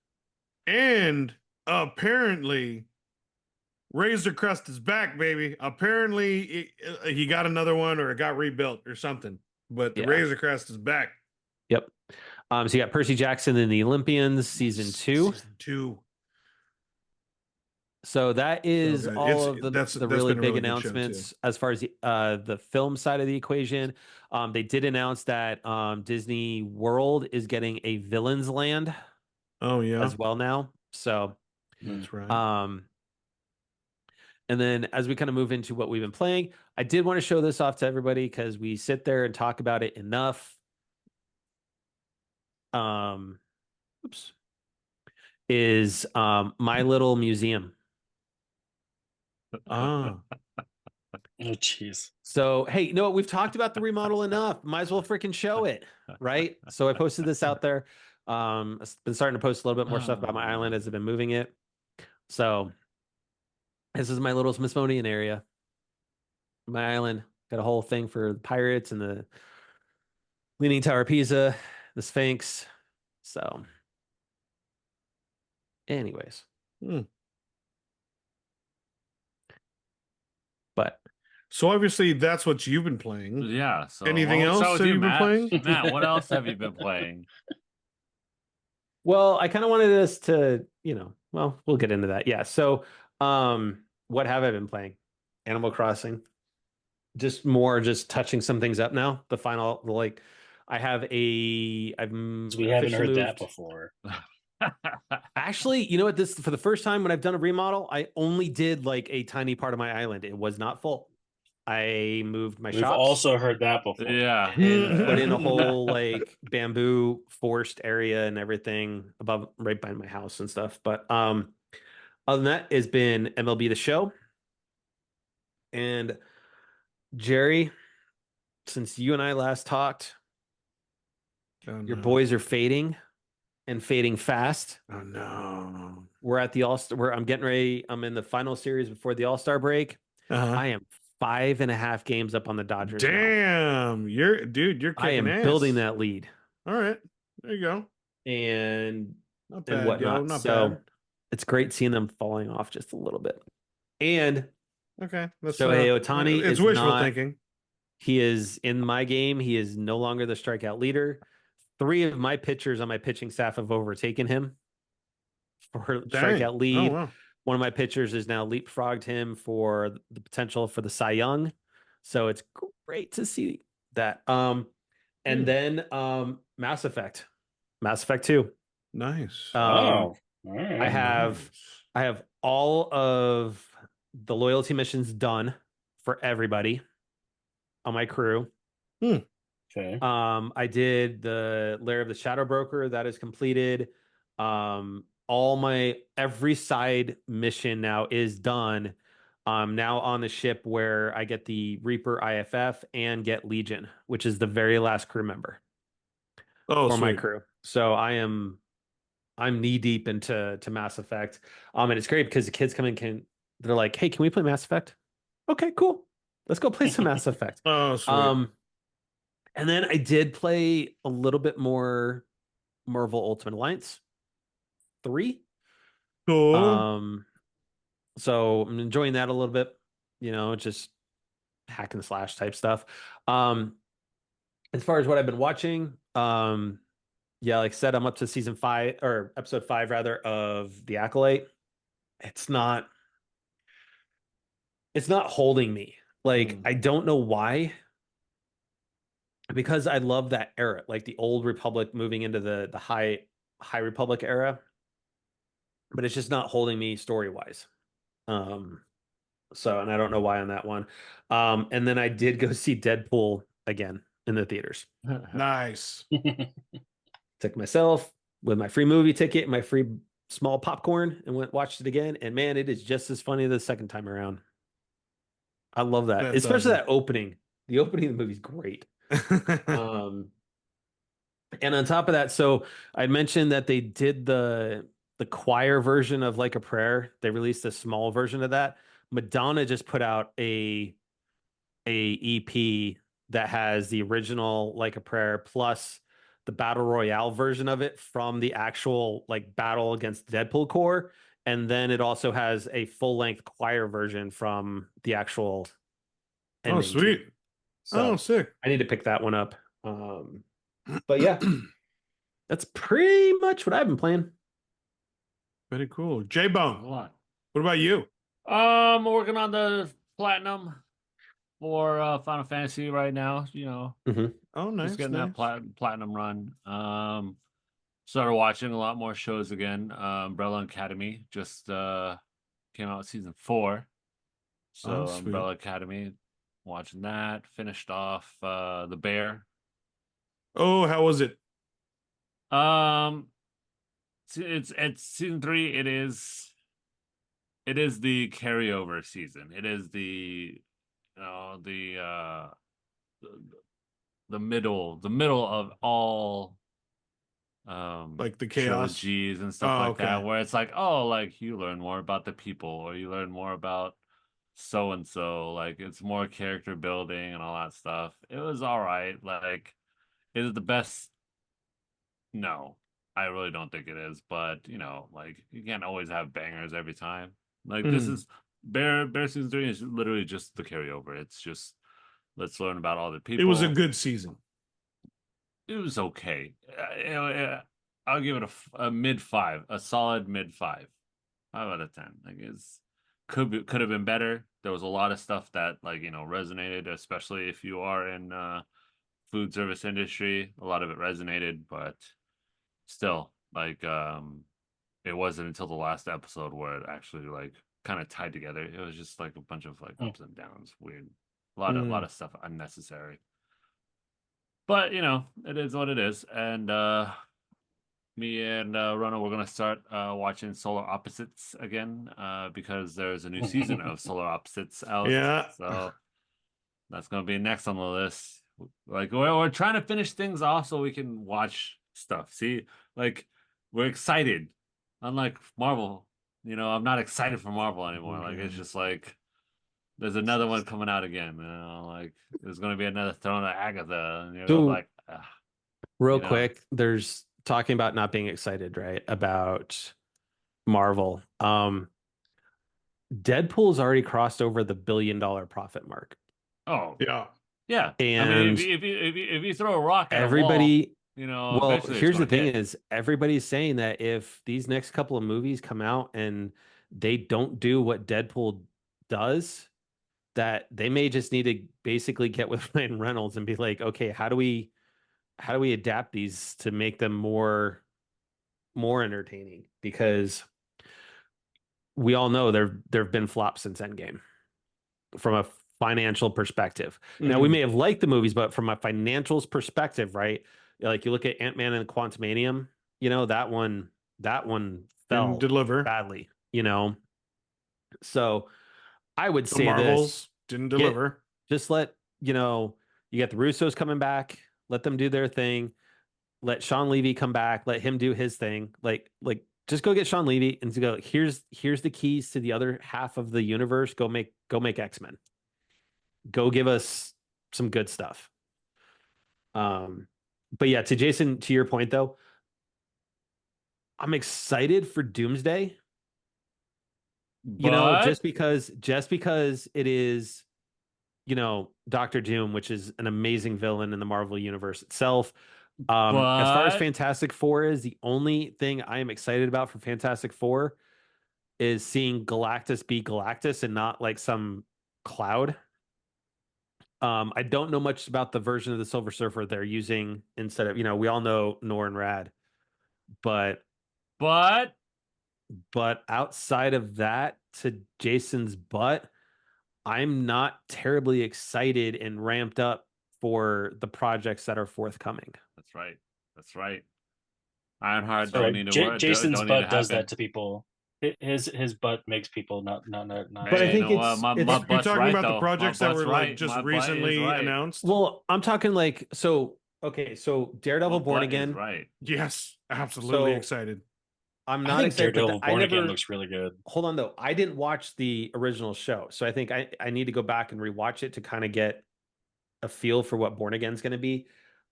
[SPEAKER 2] And apparently, Razor Crest is back, baby. Apparently, he got another one or it got rebuilt or something. But the Razor Crest is back.
[SPEAKER 1] Yep. So you got Percy Jackson and the Olympians, season 2.
[SPEAKER 2] Season 2.
[SPEAKER 1] So that is all of the really big announcements as far as the film side of the equation. They did announce that Disney World is getting a Villains Land. As well now. So
[SPEAKER 2] that's right.
[SPEAKER 1] And then as we kind of move into what we've been playing, I did want to show this off to everybody because we sit there and talk about it enough. Is My Little Museum.
[SPEAKER 3] Oh, jeez.
[SPEAKER 1] So, hey, no, we've talked about the remodel enough. Might as well freaking show it, right? So I posted this out there. I've been starting to post a little bit more stuff about my island as I've been moving it. So this is my little Smithsonian area. My island got a whole thing for the pirates and the Leaning Tower of Pisa, the Sphinx. So, anyways. But
[SPEAKER 2] so obviously that's what you've been playing.
[SPEAKER 4] Yeah. So
[SPEAKER 2] anything else that you've been playing?
[SPEAKER 4] Matt, what else have you been playing?
[SPEAKER 1] Well, I kind of wanted us to, we'll get into that. Yeah. So What have I been playing? Animal Crossing. Just touching some things up now. The final, like, I've
[SPEAKER 3] We haven't
[SPEAKER 1] officially
[SPEAKER 3] heard that
[SPEAKER 1] moved.
[SPEAKER 3] before.
[SPEAKER 1] Actually, you know what? This for the first time when I've done a remodel, I only did like a tiny part of my island. It was not full. I moved my
[SPEAKER 3] We've
[SPEAKER 1] shops
[SPEAKER 3] also heard that before.
[SPEAKER 4] Yeah.
[SPEAKER 1] and put in a whole like bamboo forest area and everything above right by my house and stuff. But other than that, has been MLB The Show. And Jerry, since you and I last talked,
[SPEAKER 2] Oh,
[SPEAKER 1] your
[SPEAKER 2] no.
[SPEAKER 1] boys are fading and fading fast.
[SPEAKER 2] Oh no.
[SPEAKER 1] We're at the All-Star. I'm getting ready. I'm in the final series before the All-Star break.
[SPEAKER 2] Uh-huh.
[SPEAKER 1] I am 5.5 games up on the Dodgers.
[SPEAKER 2] Damn,
[SPEAKER 1] now.
[SPEAKER 2] you're
[SPEAKER 1] I am
[SPEAKER 2] kicking ass.
[SPEAKER 1] building that lead.
[SPEAKER 2] All right, there you go.
[SPEAKER 1] And
[SPEAKER 2] not bad,
[SPEAKER 1] and whatnot.
[SPEAKER 2] Yo, not
[SPEAKER 1] so
[SPEAKER 2] bad.
[SPEAKER 1] It's great seeing them falling off just a little bit. And
[SPEAKER 2] okay, that's
[SPEAKER 1] Shohei Ohtani
[SPEAKER 2] it's
[SPEAKER 1] is
[SPEAKER 2] wishful
[SPEAKER 1] not,
[SPEAKER 2] thinking.
[SPEAKER 1] He is in my game. He is no longer the strikeout leader. 3 of my pitchers on my pitching staff have overtaken him for strikeout lead.
[SPEAKER 2] Oh, wow.
[SPEAKER 1] One of my pitchers has now leapfrogged him for the potential for the Cy Young. So it's great to see that. And then Mass Effect. Mass Effect 2.
[SPEAKER 2] Nice.
[SPEAKER 3] Wow.
[SPEAKER 1] I have all of the loyalty missions done for everybody on my crew.
[SPEAKER 3] Okay.
[SPEAKER 1] I did the Lair of the Shadow Broker, that is completed. Every side mission now is done. Now on the ship where I get the Reaper IFF and get Legion, which is the very last crew member for my crew. So I'm knee deep into Mass Effect. And it's great because the kids come in, they're like, "Hey, can we play Mass Effect?" Okay, cool. Let's go play some Mass Effect.
[SPEAKER 2] Oh, sweet.
[SPEAKER 1] And then I did play a little bit more Marvel Ultimate Alliance 3.
[SPEAKER 2] Cool.
[SPEAKER 1] So I'm enjoying that a little bit, just hack and slash type stuff. As far as what I've been watching, yeah, like I said, I'm up to season 5 or episode 5 rather of The Acolyte. It's not holding me. Like, I don't know why. Because I love that era, like the old Republic moving into the high Republic era. But it's just not holding me story-wise. And I don't know why on that one. And then I did go see Deadpool again in the theaters.
[SPEAKER 2] Nice.
[SPEAKER 1] Took myself with my free movie ticket, my free small popcorn, and watched it again. And man, it is just as funny the second time around. I love that.
[SPEAKER 2] That's
[SPEAKER 1] Especially
[SPEAKER 2] awesome.
[SPEAKER 1] that opening. The opening of the movie is great. And on top of that, so I mentioned that they did the choir version of Like a Prayer. They released a small version of that. Madonna just put out a EP that has the original Like a Prayer plus the battle royale version of it from the actual like battle against Deadpool Corps, and then it also has a full length choir version from the actual ending.
[SPEAKER 2] Oh, sweet.
[SPEAKER 1] Too. So
[SPEAKER 2] sick.
[SPEAKER 1] I need to pick that one up. But yeah, that's pretty much what I've been playing.
[SPEAKER 2] Very cool. J-Bone, what about you?
[SPEAKER 4] I'm working on the platinum for Final Fantasy right now.
[SPEAKER 2] Oh, nice.
[SPEAKER 4] Just getting that platinum run. Started watching a lot more shows again. Umbrella Academy just came out season 4. So Umbrella Academy, watching that. Finished off The Bear.
[SPEAKER 2] Oh, how was it?
[SPEAKER 4] It's season 3. It is the carryover season. It is the middle of all
[SPEAKER 2] like the chaos
[SPEAKER 4] trilogies and stuff that, where it's like, oh, like you learn more about the people or you learn more about so and so, like it's more character building and all that stuff. It was all right. Like, is it the best? No, I really don't think it is, but like you can't always have bangers every time. Like this is Bear season 3 is literally just the carryover. It's just let's learn about all the people.
[SPEAKER 2] It was a good season.
[SPEAKER 4] It was okay. I'll give it a mid 5, a solid mid 5, 5 out of 10. Like could have been better. There was a lot of stuff that resonated, especially if you are in food service industry. A lot of it resonated, but still, it wasn't until the last episode where it actually kind of tied together. It was just a bunch of ups and downs, weird, a lot of stuff unnecessary. But it is what it is, and me and Rona, we're gonna start watching Solar Opposites again because there's a new season of Solar Opposites out.
[SPEAKER 2] Yeah.
[SPEAKER 4] So that's gonna be next on the list. We're trying to finish things off so we can watch stuff. See, we're excited. Unlike Marvel, I'm not excited for Marvel anymore. It's just there's another one coming out again. There's gonna be another Throne of Agatha, and
[SPEAKER 1] real quick, there's talking about not being excited, right? About Marvel. Deadpool's already crossed over the $1 billion profit mark.
[SPEAKER 4] Oh
[SPEAKER 2] yeah.
[SPEAKER 4] Yeah.
[SPEAKER 1] And
[SPEAKER 4] I mean, if you throw a rock at
[SPEAKER 1] everybody,
[SPEAKER 4] a wall,
[SPEAKER 1] well, here's the thing is everybody's saying that if these next couple of movies come out and they don't do what Deadpool does, that they may just need to basically get with Ryan Reynolds and be like, okay, how do we adapt these to make them more entertaining? Because we all know there have been flops since Endgame from a financial perspective. Now we may have liked the movies, but from a financials perspective, right? Like you look at Ant-Man and Quantumanium, that one fell
[SPEAKER 2] Didn't deliver
[SPEAKER 1] badly, So I would
[SPEAKER 2] The
[SPEAKER 1] say
[SPEAKER 2] Marvels didn't deliver.
[SPEAKER 1] Just let, you got the Russos coming back, let them do their thing. Let Sean Levy come back, let him do his thing. Just go get Sean Levy and to go, here's the keys to the other half of the universe. Go make X-Men. Go give us some good stuff. But yeah, to Jason, to your point though, I'm excited for Doomsday. Just because it is, Doctor Doom, which is an amazing villain in the Marvel universe itself. As far as Fantastic Four is, the only thing I am excited about for Fantastic Four is seeing Galactus be Galactus and not like some cloud. I don't know much about the version of the Silver Surfer they're using instead of, we all know Nor and Rad, but outside of that, to Jason's butt, I'm not terribly excited and ramped up for the projects that are forthcoming.
[SPEAKER 4] That's right. Ironheart don't need to work.
[SPEAKER 3] Jason's butt does that to people. His butt makes people not.
[SPEAKER 1] But I think it's
[SPEAKER 2] you're talking about the projects that were just recently announced.
[SPEAKER 1] Well, I'm talking so Daredevil Born Again.
[SPEAKER 4] Right.
[SPEAKER 2] Yes, absolutely excited.
[SPEAKER 1] I'm not excited.
[SPEAKER 3] Daredevil Born Again looks really good.
[SPEAKER 1] Hold on though, I didn't watch the original show, so I think I need to go back and rewatch it to kind of get a feel for what Born Again is going to be.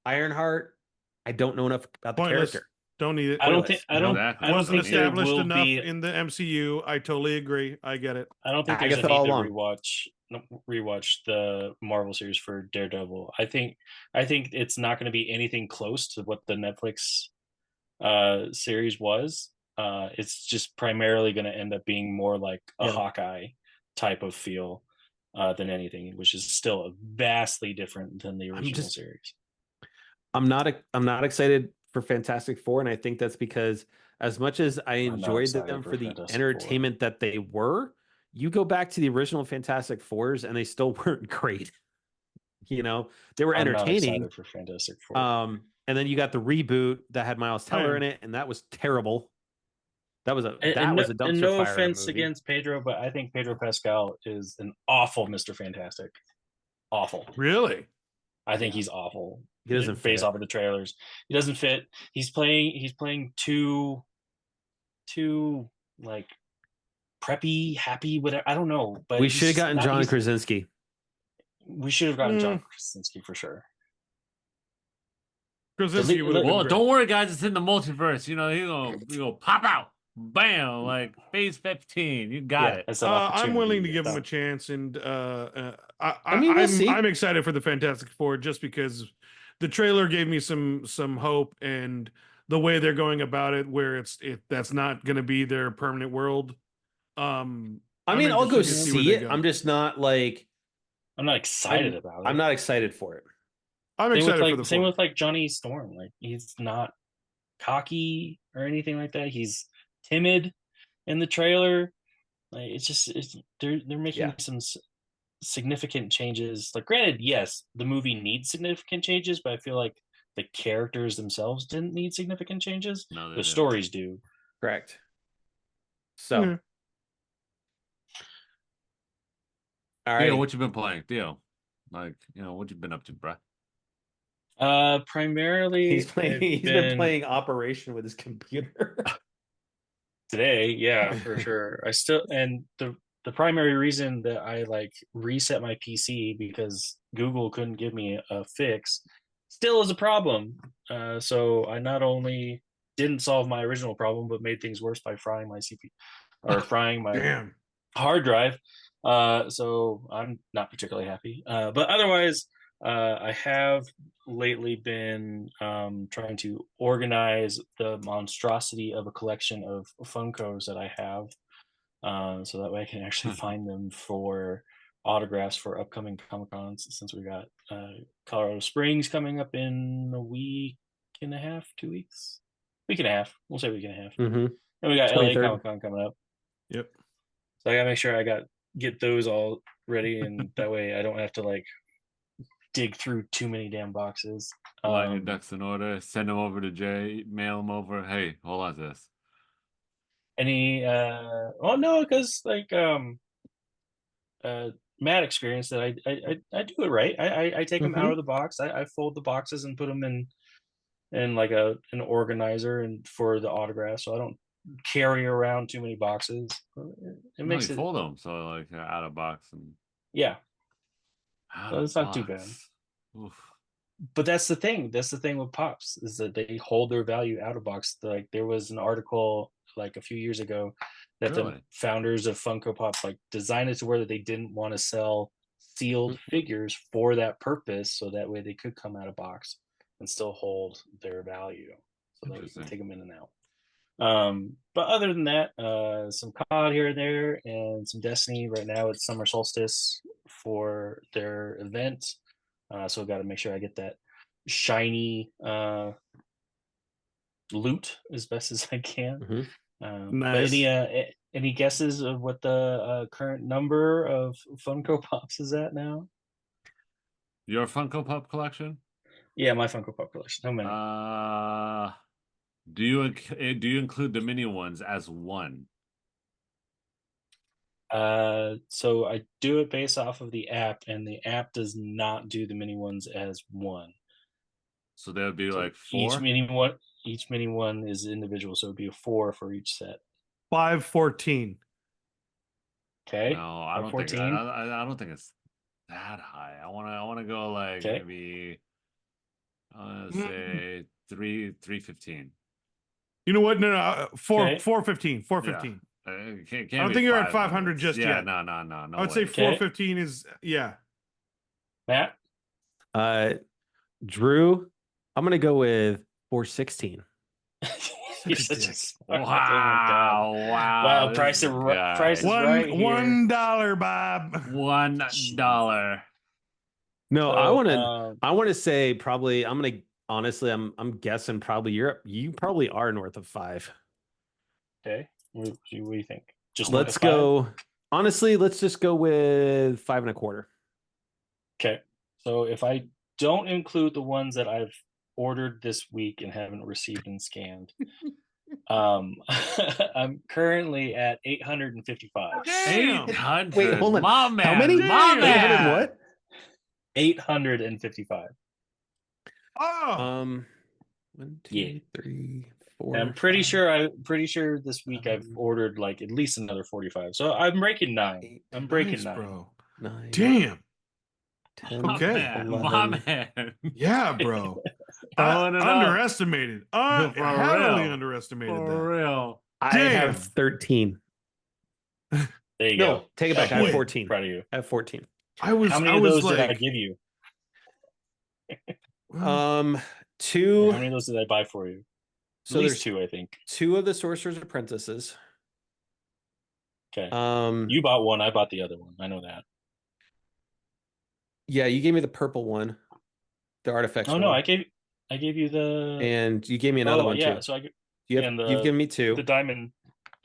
[SPEAKER 1] Ironheart, I don't know enough about the character.
[SPEAKER 2] Don't need it.
[SPEAKER 3] I don't think
[SPEAKER 2] wasn't established enough in the MCU. I totally agree. I get it.
[SPEAKER 3] I don't think there's a need to rewatch the Marvel series for Daredevil. I think it's not going to be anything close to what the Netflix series was. It's just primarily going to end up being more like a Hawkeye type of feel than anything, which is still vastly different than the original series. I'm
[SPEAKER 1] not excited for Fantastic Four, and I think that's because as much as I enjoyed them for the entertainment that they were, you go back to the original Fantastic Fours and they still weren't great. They were entertaining.
[SPEAKER 3] I'm not excited for Fantastic Four.
[SPEAKER 1] And then you got the reboot that had Miles Teller in it, and that was terrible. That was a dumpster fire.
[SPEAKER 3] No offense against Pedro, but I think Pedro Pascal is an awful Mr. Fantastic. Awful.
[SPEAKER 2] Really?
[SPEAKER 3] I think he's awful.
[SPEAKER 1] He doesn't fit.
[SPEAKER 3] Based off of the trailers. He doesn't fit. He's playing too like preppy, happy, whatever. I don't know. But
[SPEAKER 1] we should have gotten John Krasinski.
[SPEAKER 3] We should have gotten John Krasinski for sure.
[SPEAKER 2] Krasinski would have been great.
[SPEAKER 4] Don't worry, guys. It's in the multiverse. He's gonna pop out. Bam! Like phase 15. You got it.
[SPEAKER 2] I'm willing to give him a chance, and I'm excited for the Fantastic Four just because the trailer gave me some hope, and the way they're going about it, where that's not going to be their permanent world.
[SPEAKER 1] I mean, I'll go see it. I'm just not like
[SPEAKER 3] I'm not excited about it.
[SPEAKER 1] I'm not excited for it.
[SPEAKER 2] I'm excited for the
[SPEAKER 3] same with like Johnny Storm. Like he's not cocky or anything like that. He's timid in the trailer. Like they're making some significant changes. Like, granted, yes, the movie needs significant changes, but I feel like the characters themselves didn't need significant changes.
[SPEAKER 4] No,
[SPEAKER 3] the stories do.
[SPEAKER 1] Correct. So, all right.
[SPEAKER 4] Theo, what you been playing, Theo? Like, what you been up to, bruh?
[SPEAKER 3] Primarily,
[SPEAKER 1] he's been playing Operation with his computer
[SPEAKER 3] today. Yeah, for sure. The primary reason that I like reset my PC because Google couldn't give me a fix still is a problem. So I not only didn't solve my original problem, but made things worse by frying my CPU or frying my hard drive. So I'm not particularly happy. But otherwise, I have lately been trying to organize the monstrosity of a collection of Funkos that I have. So that way I can actually find them for autographs for upcoming Comic Cons, since we got Colorado Springs coming up in a week and a half, 2 weeks, week and a half. We'll say week and a half.
[SPEAKER 1] Mm-hmm.
[SPEAKER 3] And we got
[SPEAKER 1] 23rd.
[SPEAKER 3] LA Comic Con coming up.
[SPEAKER 2] Yep.
[SPEAKER 3] So I gotta make sure I get those all ready, and that way I don't have to like dig through too many damn boxes.
[SPEAKER 4] Line your ducks in order. Send them over to Jay. Mail them over. Hey, hold on to this.
[SPEAKER 3] Oh no, because like Matt experienced that I do it right. I take them out of the box. I fold the boxes and put them in like an organizer and for the autograph, so I don't carry around too many boxes. It makes it
[SPEAKER 4] fold them so like out of box and
[SPEAKER 3] so it's not too bad. Oof. But that's the thing. That's the thing with pops, is that they hold their value out of box. Like there was an article like a few years ago that the founders of Funko Pop like designed it to where they didn't want to sell sealed figures for that purpose, so that way they could come out of box and still hold their value, so that we can take them in and out. But other than that, some COD here and there, and some Destiny. Right now it's Summer Solstice for their event, so I've got to make sure I get that shiny loot as best as I can.
[SPEAKER 2] Nice.
[SPEAKER 3] But any guesses of what the current number of Funko Pops is at now?
[SPEAKER 4] Your Funko Pop collection?
[SPEAKER 3] Yeah, my Funko Pop collection. How many?
[SPEAKER 4] Do you include the mini ones as one?
[SPEAKER 3] So I do it based off of the app, and the app does not do the mini ones as one.
[SPEAKER 4] So there would be like 4?
[SPEAKER 3] Each mini one is individual, so it'd be a 4 for each set.
[SPEAKER 2] 514.
[SPEAKER 3] Okay.
[SPEAKER 4] No, I don't think I don't think it's that high. I wanna go like maybe say 315.
[SPEAKER 2] You know what? No, 415. 415.
[SPEAKER 4] Yeah.
[SPEAKER 2] I don't think you're at 500 just yet.
[SPEAKER 4] No.
[SPEAKER 2] I would say 415 is
[SPEAKER 3] Matt?
[SPEAKER 1] Drew, I'm gonna go with 416.
[SPEAKER 3] Wow! Price is right.
[SPEAKER 2] $1, Bob.
[SPEAKER 4] $1.
[SPEAKER 1] No, I want to say probably. I'm guessing probably you probably are north of 5.
[SPEAKER 3] Okay, what do you think?
[SPEAKER 1] Let's go. Honestly, let's just go with 5 1/4.
[SPEAKER 3] Okay, so if I don't include the ones that I've ordered this week and haven't received and scanned, I'm currently at 855.
[SPEAKER 4] 800.
[SPEAKER 1] Wait, hold on.
[SPEAKER 4] My man.
[SPEAKER 1] How many? 800 what?
[SPEAKER 3] 855.
[SPEAKER 2] Oh.
[SPEAKER 1] 1, 2, 3, 4.
[SPEAKER 3] I'm pretty sure this week I've ordered like at least another 45. So I'm breaking 9. I'm breaking 9.
[SPEAKER 2] Bro.
[SPEAKER 1] 9.
[SPEAKER 2] Damn.
[SPEAKER 1] 10,
[SPEAKER 2] okay.
[SPEAKER 1] 11.
[SPEAKER 4] My man.
[SPEAKER 2] Yeah, bro. Underestimated. Heavily underestimated.
[SPEAKER 4] For real.
[SPEAKER 1] I have 13.
[SPEAKER 3] There you go.
[SPEAKER 1] Take it back. I have 14.
[SPEAKER 3] Proud of you.
[SPEAKER 1] I have 14.
[SPEAKER 3] How many of those did I give you?
[SPEAKER 1] 2.
[SPEAKER 3] How many of those did I buy for you?
[SPEAKER 1] So
[SPEAKER 3] at least 2, I think.
[SPEAKER 1] 2 of the Sorcerer's Apprentices.
[SPEAKER 3] Okay. You bought one. I bought the other one. I know that.
[SPEAKER 1] Yeah, you gave me the purple one, the artifacts
[SPEAKER 3] Oh
[SPEAKER 1] one.
[SPEAKER 3] no, I gave you the.
[SPEAKER 1] And you gave me another one
[SPEAKER 3] yeah,
[SPEAKER 1] too.
[SPEAKER 3] so
[SPEAKER 1] You've given me two.
[SPEAKER 3] The diamond,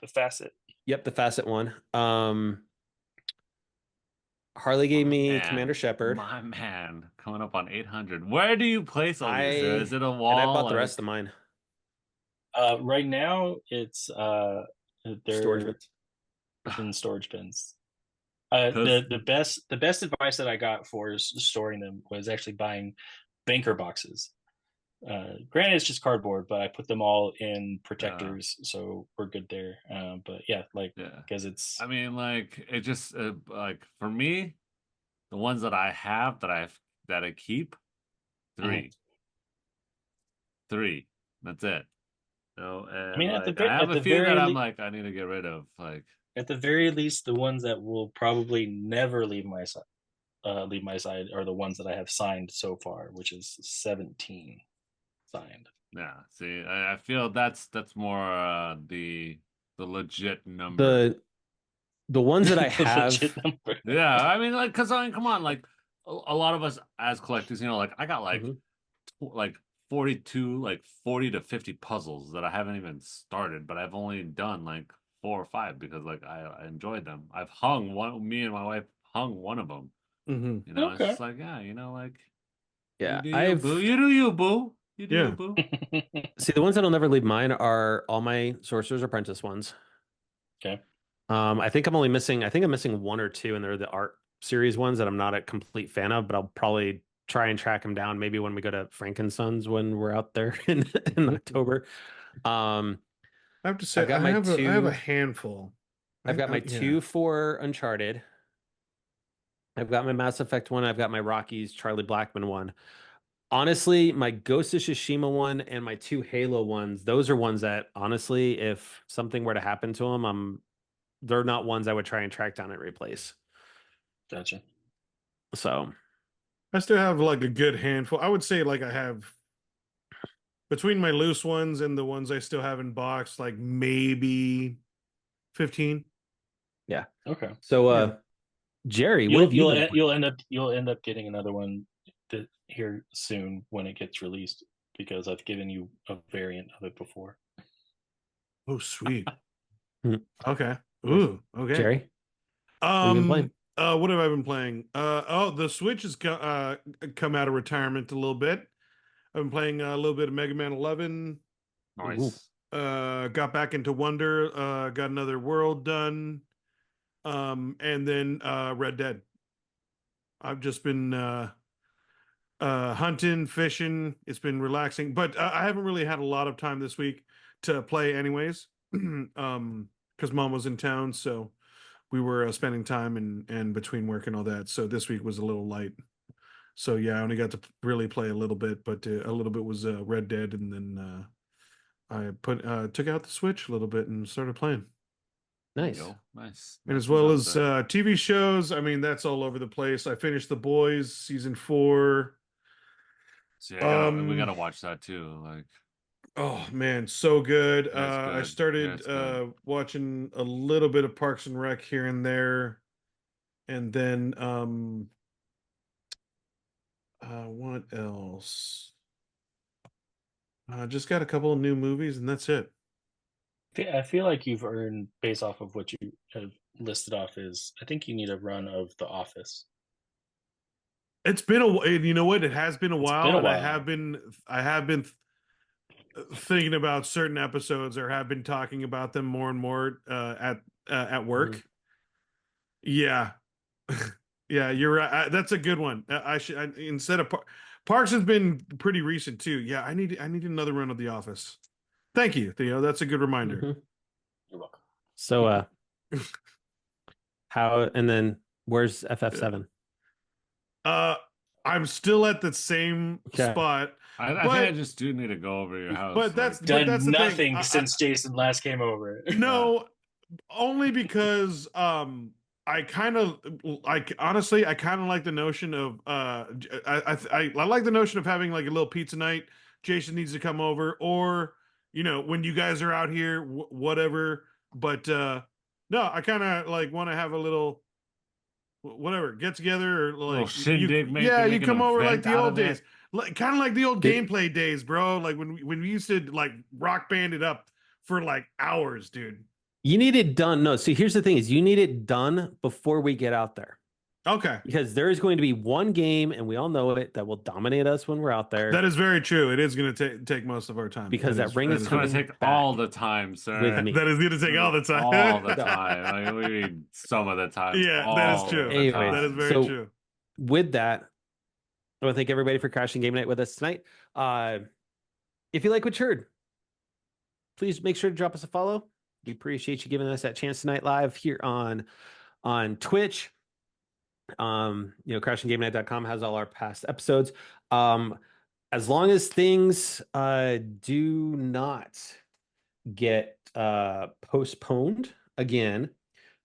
[SPEAKER 3] the facet.
[SPEAKER 1] Yep, the facet one. Harley gave me Commander Shepard.
[SPEAKER 4] My man, coming up on 800. Where do you place all these? Is it a wall?
[SPEAKER 1] And I bought the rest of mine.
[SPEAKER 3] Right now it's
[SPEAKER 1] Storage bins.
[SPEAKER 3] in storage bins. The best advice that I got for storing them was actually buying banker boxes. Granted, it's just cardboard, but I put them all in protectors, so we're good there. But yeah, because it's.
[SPEAKER 4] I mean, like it just like for me, the ones that I have that I keep, three. That's it. So,
[SPEAKER 3] I mean,
[SPEAKER 4] I have a few that I'm like I need to get rid of. Like
[SPEAKER 3] at the very least, the ones that will probably never leave my side are the ones that I have signed so far, which is 17 signed.
[SPEAKER 4] Yeah, see, I feel that's more the legit number.
[SPEAKER 1] The ones that I have.
[SPEAKER 4] Yeah, I mean, like, because come on, like a lot of us as collectors, like I got like 42, like 40 to 50 puzzles that I haven't even started, but I've only done like 4 or 5 because like I enjoyed them. I've hung one. Me and my wife hung one of them.
[SPEAKER 1] Mm-hmm.
[SPEAKER 4] It's just like like
[SPEAKER 1] yeah,
[SPEAKER 4] you do you, boo. You do
[SPEAKER 2] Yeah.
[SPEAKER 4] you, boo.
[SPEAKER 1] See, the ones that'll never leave mine are all my Sorcerer's Apprentice ones.
[SPEAKER 3] Okay.
[SPEAKER 1] I think I'm missing 1 or 2, and they're the art series ones that I'm not a complete fan of, but I'll probably try and track them down maybe when we go to Frankensons when we're out there in October.
[SPEAKER 2] I have to say, I have a handful.
[SPEAKER 1] I've got my 2 for Uncharted. I've got my Mass Effect one. I've got my Rockies Charlie Blackman one. Honestly, my Ghost of Tsushima one and my 2 Halo ones, those are ones that honestly, if something were to happen to them, they're not ones I would try and track down and replace.
[SPEAKER 3] Gotcha.
[SPEAKER 1] So
[SPEAKER 2] I still have like a good handful. I would say like I have between my loose ones and the ones I still have in box, like maybe 15.
[SPEAKER 1] Yeah.
[SPEAKER 3] Okay.
[SPEAKER 1] So Jerry, what have you been
[SPEAKER 3] you'll end up getting another one here soon when it gets released because I've given you a variant of it before.
[SPEAKER 2] Oh, sweet. Okay. Ooh, okay.
[SPEAKER 1] Jerry, what have you been playing?
[SPEAKER 2] What have I been playing? The Switch has come out of retirement a little bit. I've been playing a little bit of Mega Man 11.
[SPEAKER 4] Nice.
[SPEAKER 2] Got back into Wonder. Got another world done. And then Red Dead. I've just been hunting, fishing. It's been relaxing, but I haven't really had a lot of time this week to play, anyways. Because Mom was in town, so we were spending time and between work and all that. So this week was a little light. So yeah, I only got to really play a little bit, but a little bit was Red Dead, and then I took out the Switch a little bit and started playing.
[SPEAKER 1] Nice.
[SPEAKER 4] Nice.
[SPEAKER 2] And as well as TV shows, I mean, that's all over the place. I finished The Boys season 4.
[SPEAKER 4] So yeah, we gotta watch that too. Like,
[SPEAKER 2] oh man, so good.
[SPEAKER 4] Good.
[SPEAKER 2] I started watching a little bit of Parks and Rec here and there, and then what else? Just got a couple of new movies, and that's it.
[SPEAKER 3] I feel like you've earned, based off of what you have listed off, I think you need a run of The Office.
[SPEAKER 2] It's been you know what? It has been a while, and I have been thinking about certain episodes, or have been talking about them more and more at work. Mm-hmm. Yeah, yeah, you're right. That's a good one. Instead of Parks has been pretty recent too. Yeah, I need another run of The Office. Thank you, Theo. That's a good reminder.
[SPEAKER 1] Mm-hmm. You're welcome. So, where's FF7?
[SPEAKER 2] I'm still at the same spot.
[SPEAKER 4] I think I just do need to go over your house.
[SPEAKER 2] But that's
[SPEAKER 3] nothing since Jason last came over.
[SPEAKER 2] No, only because I kind of honestly I kind of like the notion of I like the notion of having like a little pizza night. Jason needs to come over, or when you guys are out here, whatever. But No, I kind of like want to have a little whatever get together or
[SPEAKER 4] A little
[SPEAKER 2] like
[SPEAKER 4] shindig,
[SPEAKER 2] you come over like the old days,
[SPEAKER 4] it.
[SPEAKER 2] like kind of like the old
[SPEAKER 1] Did-
[SPEAKER 2] gameplay days, bro. Like when we used to like rock band it up for like hours, dude.
[SPEAKER 1] You need it done. No, see, here's the thing: is you need it done before we get out there.
[SPEAKER 2] Okay,
[SPEAKER 1] Because there is going to be one game, and we all know it, that will dominate us when we're out there.
[SPEAKER 2] that is very true. It is going to take most of our time
[SPEAKER 1] Because that ring is
[SPEAKER 4] It's going to
[SPEAKER 1] coming
[SPEAKER 4] take
[SPEAKER 1] back
[SPEAKER 4] all the time, sir.
[SPEAKER 1] with me.
[SPEAKER 2] that is going to take all the time.
[SPEAKER 4] All the time. I mean, we mean some of the time.
[SPEAKER 2] Yeah, that is
[SPEAKER 4] All
[SPEAKER 2] true.
[SPEAKER 4] the
[SPEAKER 1] Anyways,
[SPEAKER 4] time.
[SPEAKER 2] That is very
[SPEAKER 1] so
[SPEAKER 2] true.
[SPEAKER 1] with that, I want to thank everybody for crashing game night with us tonight. If you like what you heard, please make sure to drop us a follow. We appreciate you giving us that chance tonight live here on Twitch. crashinggamenet.com has all our past episodes. As long as things do not get postponed again,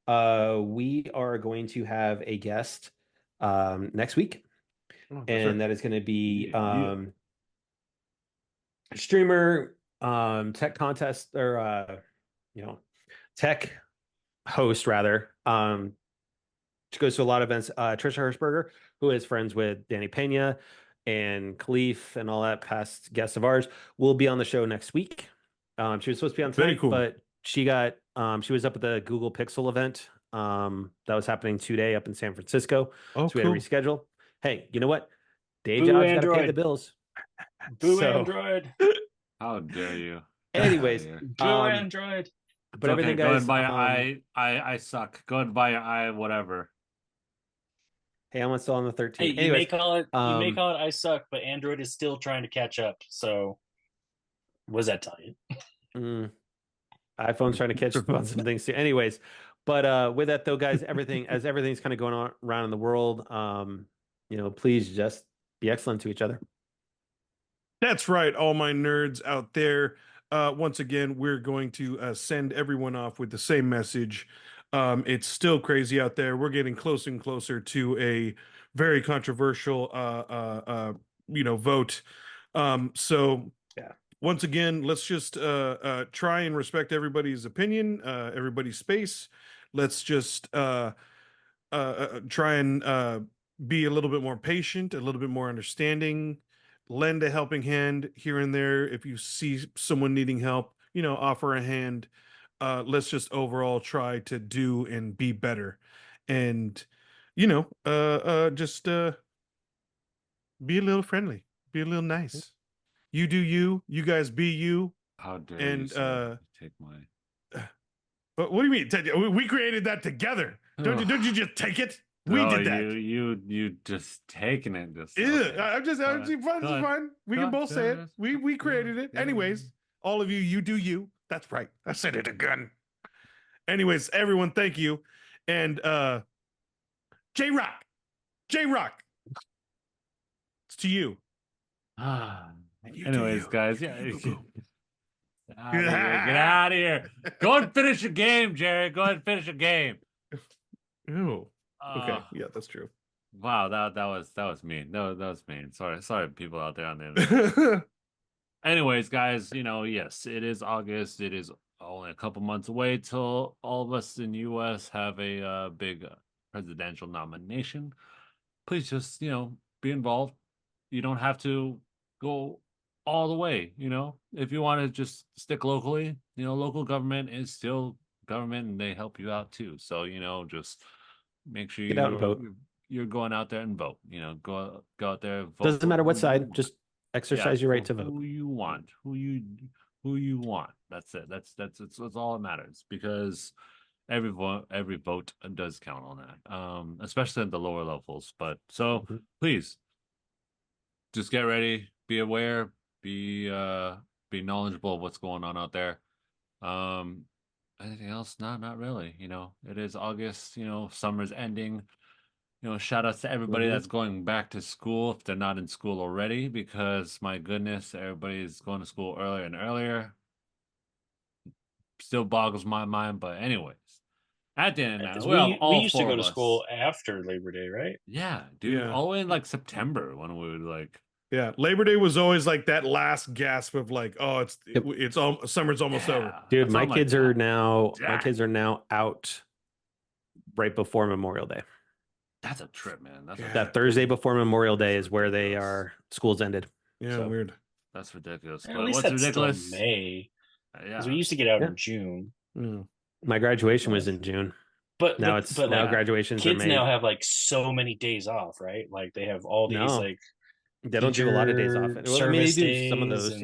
[SPEAKER 1] we are going to have a guest next week, and that is going to be streamer, tech contest, or tech host rather. She goes to a lot of events. Trisha Hirschberger, who is friends with Danny Pena and Khalif and all that past guests of ours, will be on the show next week. She was supposed to be on tonight, but she was up at the Google Pixel event that was happening today up in San Francisco.
[SPEAKER 2] Oh,
[SPEAKER 1] so we had to reschedule. Hey, you know what? Day
[SPEAKER 3] Boo
[SPEAKER 1] jobs got to pay
[SPEAKER 3] Android.
[SPEAKER 1] the bills.
[SPEAKER 3] Boo
[SPEAKER 1] So-
[SPEAKER 3] Android.
[SPEAKER 4] How dare you?
[SPEAKER 1] Anyways,
[SPEAKER 3] Boo Android.
[SPEAKER 1] but everything,
[SPEAKER 4] Go
[SPEAKER 1] guys.
[SPEAKER 4] ahead and buy I suck. Go ahead and buy I whatever.
[SPEAKER 1] Hey, I'm still on the 13.
[SPEAKER 3] Hey, you may call it I suck, but Android is still trying to catch up. So, what does that tell you?
[SPEAKER 1] iPhone's trying to catch up on some things too. Anyways, but with that though, guys, everything's kind of going on around in the world, please just be excellent to each other.
[SPEAKER 2] That's right, all my nerds out there. Once again, we're going to send everyone off with the same message. It's still crazy out there. We're getting closer and closer to a very controversial, vote. So
[SPEAKER 1] yeah.
[SPEAKER 2] Once again, let's just try and respect everybody's opinion, everybody's space. Let's just try and be a little bit more patient, a little bit more understanding, lend a helping hand here and there. If you see someone needing help, offer a hand. Let's just overall try to do and be better. And, just be a little friendly, be a little nice. You do you, you guys be you.
[SPEAKER 4] How dare
[SPEAKER 2] and,
[SPEAKER 4] you take my...
[SPEAKER 2] But what do you mean? We created that together. Don't you just take it? We did that.
[SPEAKER 4] You just taking it. Just
[SPEAKER 2] Okay. I'm just fine. We can both say it. We created it. Anyways, all of you, you do you. That's right. I said it again. Anyways, everyone, thank you. And J-Rock, it's to you.
[SPEAKER 4] Anyways, guys, get out of here. Go and finish your game, Jerry. Go ahead and finish your game.
[SPEAKER 2] Ew. Okay, yeah, that's true.
[SPEAKER 4] Wow, that was mean. No, that was mean. Sorry, people out there on the internet. Anyways, guys, yes, it is August. It is only a couple months away till all of us in the U.S. have a big presidential nomination. Please just, be involved. You don't have to go all the way, if you want to just stick locally, local government is still government and they help you out too. So, just make sure
[SPEAKER 1] Get out and vote.
[SPEAKER 4] You're going out there and vote, go out there. Vote
[SPEAKER 1] Doesn't matter what side, just exercise your right to vote.
[SPEAKER 4] Who you want. That's it. That's all that matters, because every vote does count on that. Especially at the lower levels. But so please just get ready, be aware, be knowledgeable of what's going on out there. Anything else? Not really. It is August, summer's ending. Shout outs to everybody that's going back to school if they're not in school already, because my goodness, everybody's going to school earlier and earlier. Still boggles my mind, but anyways, at the end of that,
[SPEAKER 3] we used to go to school after Labor Day, right?
[SPEAKER 4] Yeah, dude, all the way in like September when we would like.
[SPEAKER 2] Yeah, Labor Day was always like that last gasp of like, oh, it's all summer's almost over.
[SPEAKER 1] Dude, my kids are now out right before Memorial Day.
[SPEAKER 4] That's a trip, man.
[SPEAKER 1] That Thursday before Memorial Day is where they are. School's ended.
[SPEAKER 2] Yeah, so, weird.
[SPEAKER 4] That's ridiculous.
[SPEAKER 3] At least that's ridiculous? Still May. Because we used to get out in June.
[SPEAKER 1] My graduation was in June.
[SPEAKER 3] But
[SPEAKER 1] now graduations
[SPEAKER 3] kids
[SPEAKER 1] are May.
[SPEAKER 3] now have like so many days off, right? Like they have all these like
[SPEAKER 1] they don't do a lot of days off.
[SPEAKER 3] Well, I mean, they do
[SPEAKER 1] some of those,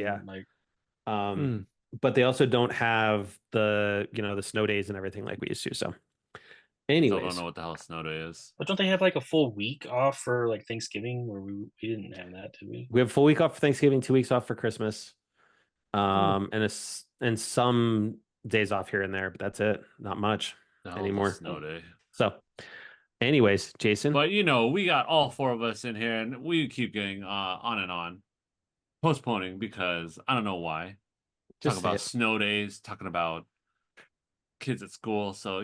[SPEAKER 1] but they also don't have the the snow days and everything like we used to. So, anyways,
[SPEAKER 4] I don't know what the hell snow day is.
[SPEAKER 3] But don't they have like a full week off for like Thanksgiving? Where we didn't have that, did we?
[SPEAKER 1] We have a full week off for Thanksgiving, 2 weeks off for Christmas, and some days off here and there, but that's it. Not much anymore.
[SPEAKER 4] Snow day.
[SPEAKER 1] So, anyways, Jason.
[SPEAKER 4] But we got all 4 of us in here, and we keep getting on and on, postponing because I don't know why. Talking about snow days, talking about kids at school. So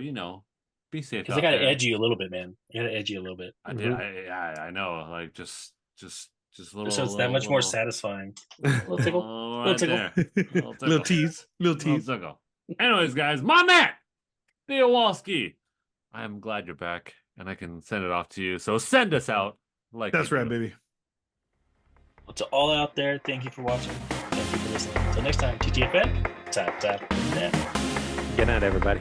[SPEAKER 4] be safe.
[SPEAKER 3] Because they got to edge you a little bit, man. You got to edge you a little bit.
[SPEAKER 4] I did. I know. Like just a little.
[SPEAKER 3] So it's that much more satisfying. Little tickle. Little tickle.
[SPEAKER 2] Little tease. Little tease.
[SPEAKER 4] Anyways, guys, my man, Theo Walski. I'm glad you're back, and I can send it off to you. So send us out. Like
[SPEAKER 2] that's right, baby.
[SPEAKER 3] Well, to all out there, thank you for watching. Thank you for listening. Until next time, TTFN. Tap, tap, tap.
[SPEAKER 1] Good night, everybody.